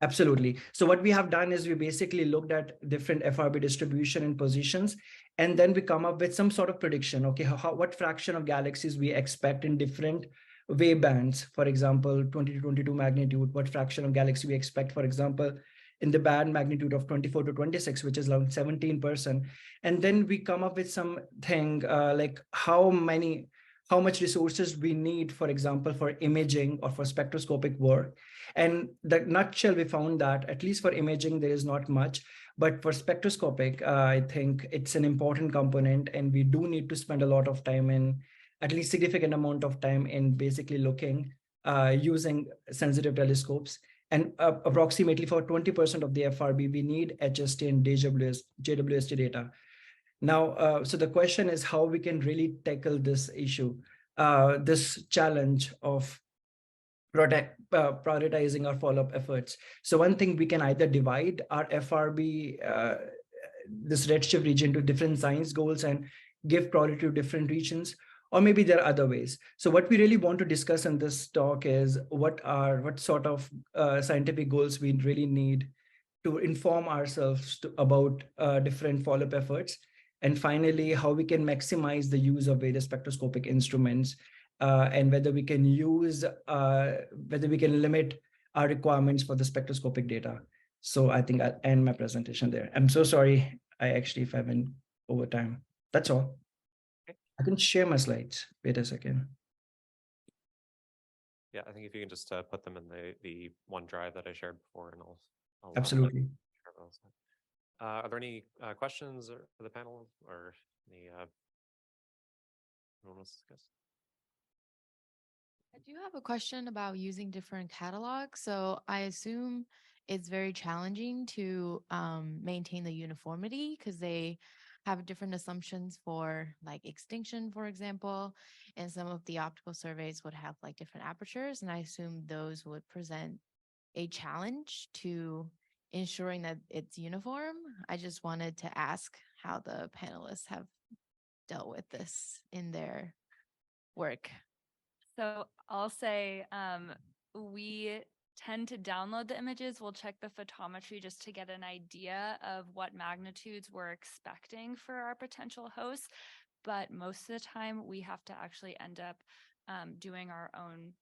Absolutely. So what we have done is we basically looked at different FRB distribution and positions, and then we come up with some sort of prediction. Okay, what fraction of galaxies we expect in different wave bands, for example, 20 to 22 magnitude, what fraction of galaxy we expect, for example, in the band magnitude of 24 to 26, which is around 17%. And then we come up with something like how much resources we need, for example, for imaging or for spectroscopic work. And the nutshell, we found that at least for imaging, there is not much, but for spectroscopic, I think it's an important component, and we do need to spend a lot of time in, at least significant amount of time in basically looking, using sensitive telescopes. And approximately for 20% of the FRB, we need HST and JWST data. Now, so the question is how we can really tackle this issue, this challenge of prioritizing our follow-up efforts. So one thing, we can either divide our FRB, this redshift region, to different science goals and give priority to different regions, or maybe there are other ways. So what we really want to discuss in this talk is what sort of scientific goals we really need to inform ourselves about different follow-up efforts. And finally, how we can maximize the use of various spectroscopic instruments, and whether we can limit our requirements for the spectroscopic data. So I think I'll end my presentation there. I'm so sorry, if I went over time. That's all. Okay. I can share my slides. Wait a second. Yeah, I think if you can just put them in the OneDrive that I shared before, and I'll Absolutely. share those. Are there any questions for the panel, or any anyone wants to discuss? I do have a question about using different catalogs. So I assume it's very challenging to maintain the uniformity because they have different assumptions for like extinction, for example, and some of the optical surveys would have like different apertures. And I assume those would present a challenge to ensuring that it's uniform. I just wanted to ask how the panelists have dealt with this in their work. So I'll say we tend to download the images. We'll check the photometry just to get an idea of what magnitudes we're expecting for our potential hosts. But most of the time, we have to actually end up doing our own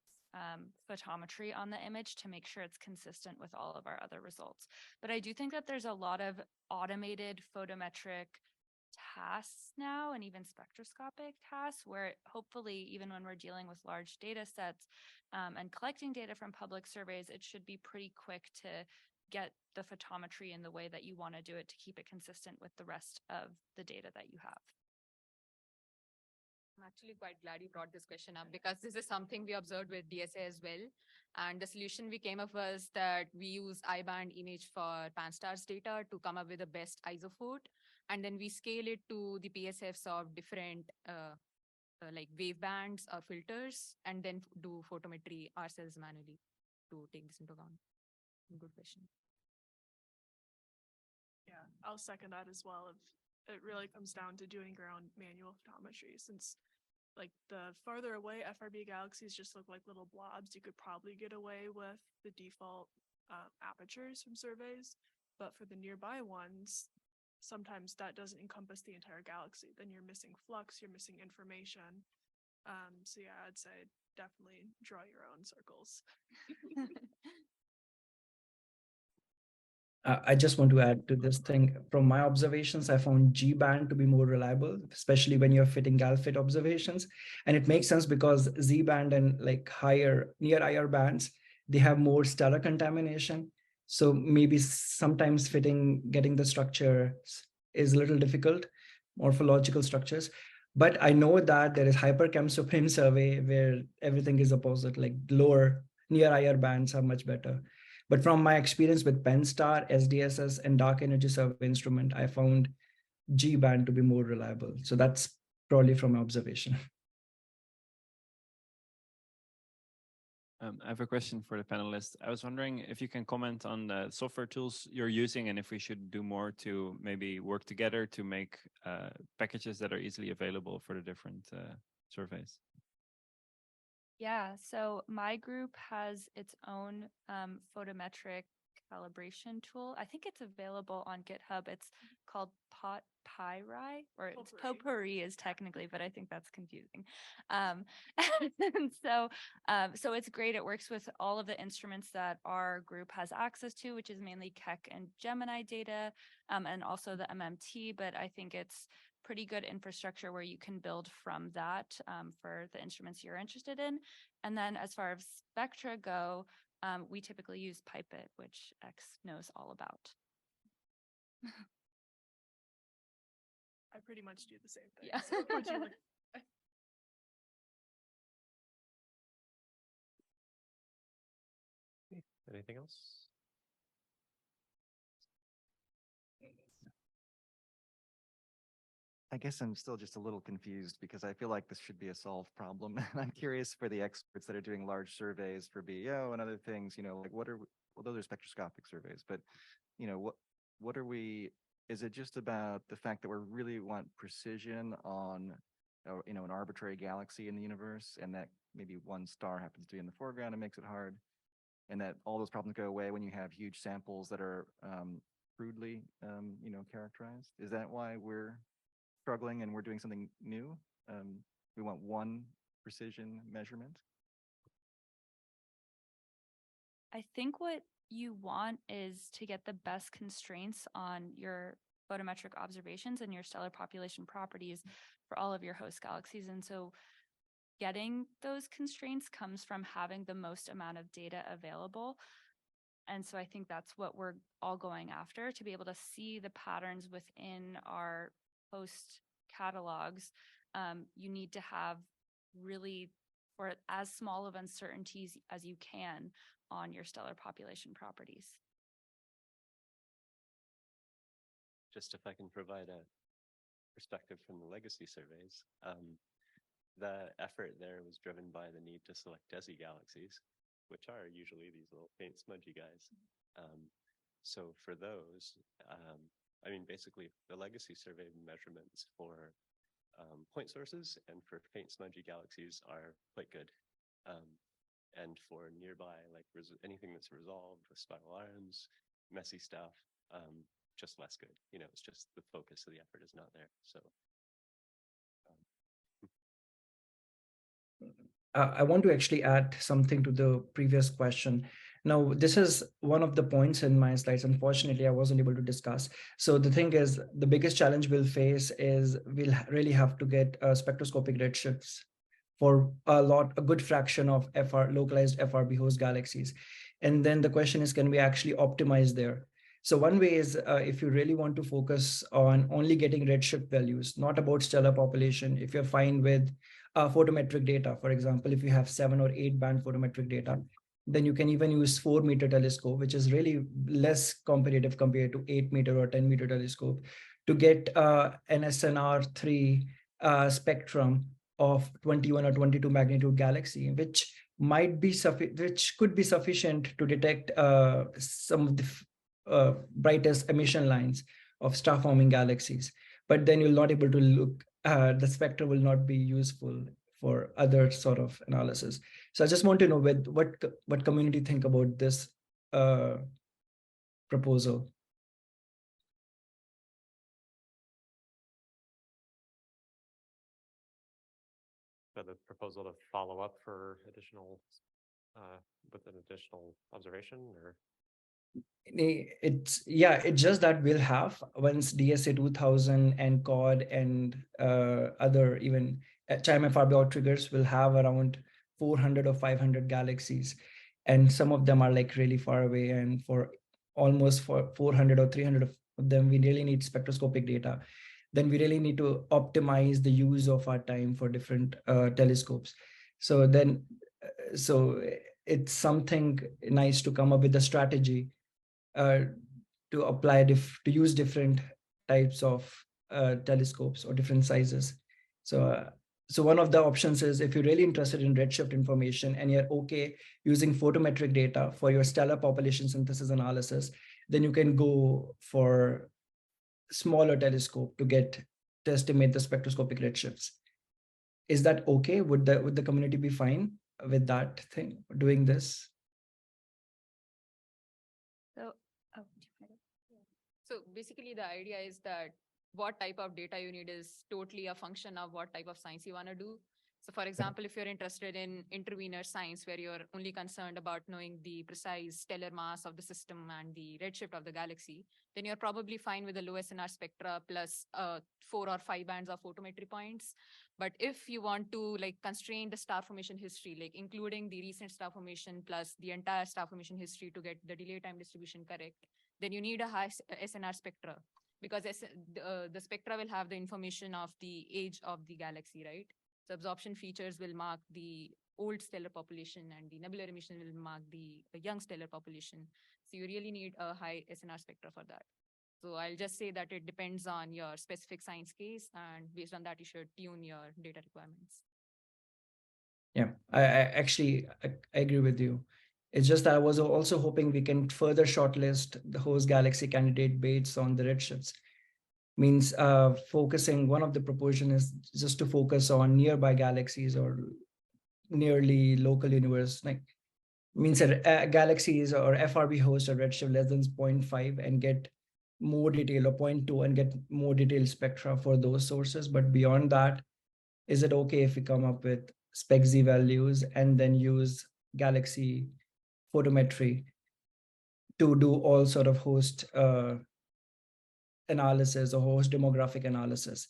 photometry on the image to make sure it's consistent with all of our other results. But I do think that there's a lot of automated photometric tasks now, and even spectroscopic tasks, where hopefully even when we're dealing with large data sets and collecting data from public surveys, it should be pretty quick to get the photometry in the way that you want to do it to keep it consistent with the rest of the data that you have. I'm actually quite glad you brought this question up, because this is something we observed with DSI as well. And the solution we came up was that we use I-band image for pan-stars data to come up with the best isophot. And then we scale it to the PSFs of different like wave bands or filters, and then do photometry ourselves manually to take this into account. Good question. Yeah, I'll second that as well. It really comes down to doing your own manual photometry, since like the farther away FRB galaxies just look like little blobs. You could probably get away with the default apertures from surveys, but for the nearby ones, sometimes that doesn't encompass the entire galaxy. Then you're missing flux, you're missing information. So yeah, I'd say definitely draw your own circles. I just want to add to this thing. From my observations, I found G band to be more reliable, especially when you're fitting gal-fit observations. And it makes sense because Z band and like higher near IR bands, they have more stellar contamination. So maybe sometimes getting the structure is a little difficult, morphological structures. But I know that there is Hyperchem Supreme survey where everything is opposite, like lower near IR bands are much better. But from my experience with Penstar, SDSS, and Dark Energy Survey instrument, I found G band to be more reliable. So that's probably from my observation. I have a question for the panelists. I was wondering if you can comment on the software tools you're using and if we should do more to maybe work together to make packages that are easily available for the different surveys. Yeah, so my group has its own photometric calibration tool. I think it's available on GitHub. It's called Potpyri, or it's Potpourri is technically, but I think that's confusing. And so it's great. It works with all of the instruments that our group has access to, which is mainly Keck and Gemini data, and also the MMT. But I think it's pretty good infrastructure where you can build from that for the instruments you're interested in. And then as far as spectra go, we typically use Pipet, which X knows all about. I pretty much do the same thing. Yeah. So what do you look- Anything else? I guess I'm still just a little confused because I feel like this should be a solved problem. And I'm curious for the experts that are doing large surveys for BEO and other things, like well, those are spectroscopic surveys, but what are we, is it just about the fact that we really want precision on, an arbitrary galaxy in the universe, and that maybe one star happens to be in the foreground and makes it hard, and that all those problems go away when you have huge samples that are crudely, characterized? Is that why we're struggling and we're doing something new? We want one precision measurement. I think what you want is to get the best constraints on your photometric observations and your stellar population properties for all of your host galaxies. And so getting those constraints comes from having the most amount of data available. And so I think that's what we're all going after, to be able to see the patterns within our host catalogs. You need to have really, or as small of uncertainties as you can on your stellar population properties. Just if I can provide a perspective from the legacy surveys, the effort there was driven by the need to select DESI galaxies, which are usually these little faint smudgy guys. So for those, basically the legacy survey measurements for point sources and for faint smudgy galaxies are quite good. And for nearby, like anything that's resolved with spiral arms, messy stuff, just less good. It's just the focus of the effort is not there. So. I want to actually add something to the previous question. Now, this is one of the points in my slides. Unfortunately, I wasn't able to discuss. So the thing is, the biggest challenge we'll face is we'll really have to get spectroscopic redshifts for a good fraction of localized FRB host galaxies. And then the question is, can we actually optimize there? So one way is if you really want to focus on only getting redshift values, not about stellar population, if you're fine with photometric data, for example, if you have 7 or 8 band photometric data, then you can even use 4-meter telescope, which is really less competitive compared to 8-meter or 10-meter telescope, to get an SNR3 spectrum of 21 or 22 magnitude galaxy, which could be sufficient to detect some of the brightest emission lines of star-forming galaxies. But then you're not able to look, the spectra will not be useful for other sort of analysis. So I just want to know what community think about this proposal. the proposal to follow up for additional, with an additional observation or? It's just that we'll have once DSA 2000 and COD and other even chime FRB out triggers will have around 400 or 500 galaxies, and some of them are like really far away, and for almost for 400 or 300 of them we really need spectroscopic data. Then we really need to optimize the use of our time for different telescopes. So then it's something nice to come up with a strategy to apply to use different types of telescopes or different sizes. So one of the options is, if you're really interested in redshift information and you're okay using photometric data for your stellar population synthesis analysis, then you can go for smaller telescope to estimate the spectroscopic redshifts. Is that okay? Would the community be fine with that thing, doing this? So basically the idea is that what type of data you need is totally a function of what type of science you want to do. So for example, if you're interested in intervenor science, where you're only concerned about knowing the precise stellar mass of the system and the redshift of the galaxy, then you're probably fine with the low SNR spectra plus 4 or 5 bands of photometry points. But if you want to like constrain the star formation history, like including the recent star formation plus the entire star formation history to get the delay time distribution correct, then you need a high SNR spectra, because the spectra will have the information of the age of the galaxy, right? So absorption features will mark the old stellar population and the nebular emission will mark the young stellar population. So you really need a high SNR spectra for that. So I'll just say that it depends on your specific science case, and based on that, you should tune your data requirements. Yeah, I agree with you. It's just that I was also hoping we can further shortlist the host galaxy candidate based on the redshifts. Means focusing, one of the proposition is just to focus on nearby galaxies or nearly local universe, like means that galaxies or FRB host a redshift less than 0.5 and get more detail, or 0.2 and get more detailed spectra for those sources. But beyond that, is it okay if we come up with spec Z values and then use galaxy photometry to do all sort of host analysis or host demographic analysis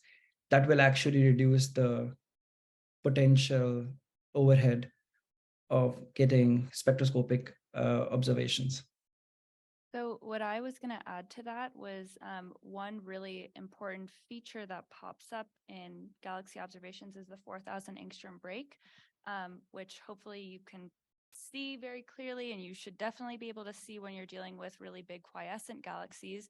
that will actually reduce the potential overhead of getting spectroscopic observations? So what I was going to add to that was one really important feature that pops up in galaxy observations is the 4,000 angstrom break, which hopefully you can see very clearly, and you should definitely be able to see when you're dealing with really big quiescent galaxies.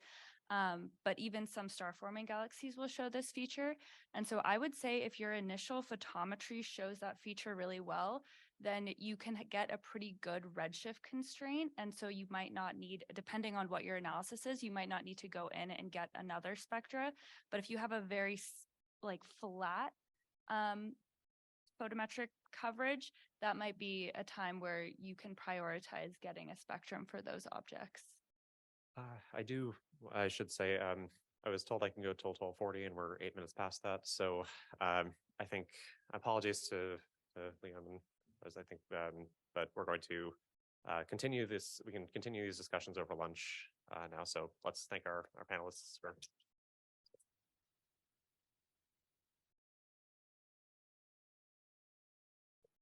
But even some star-forming galaxies will show this feature. And so I would say if your initial photometry shows that feature really well, then you can get a pretty good redshift constraint. And so you might not need, depending on what your analysis is, you might not need to go in and get another spectra. But if you have a very like flat photometric coverage, that might be a time where you can prioritize getting a spectrum for those objects. I should say, I was told I can go till 12:40 and we're 8 minutes past that. So I think apologies to Liam, as I think, but we're going to continue this. We can continue these discussions over lunch now. So let's thank our panelists for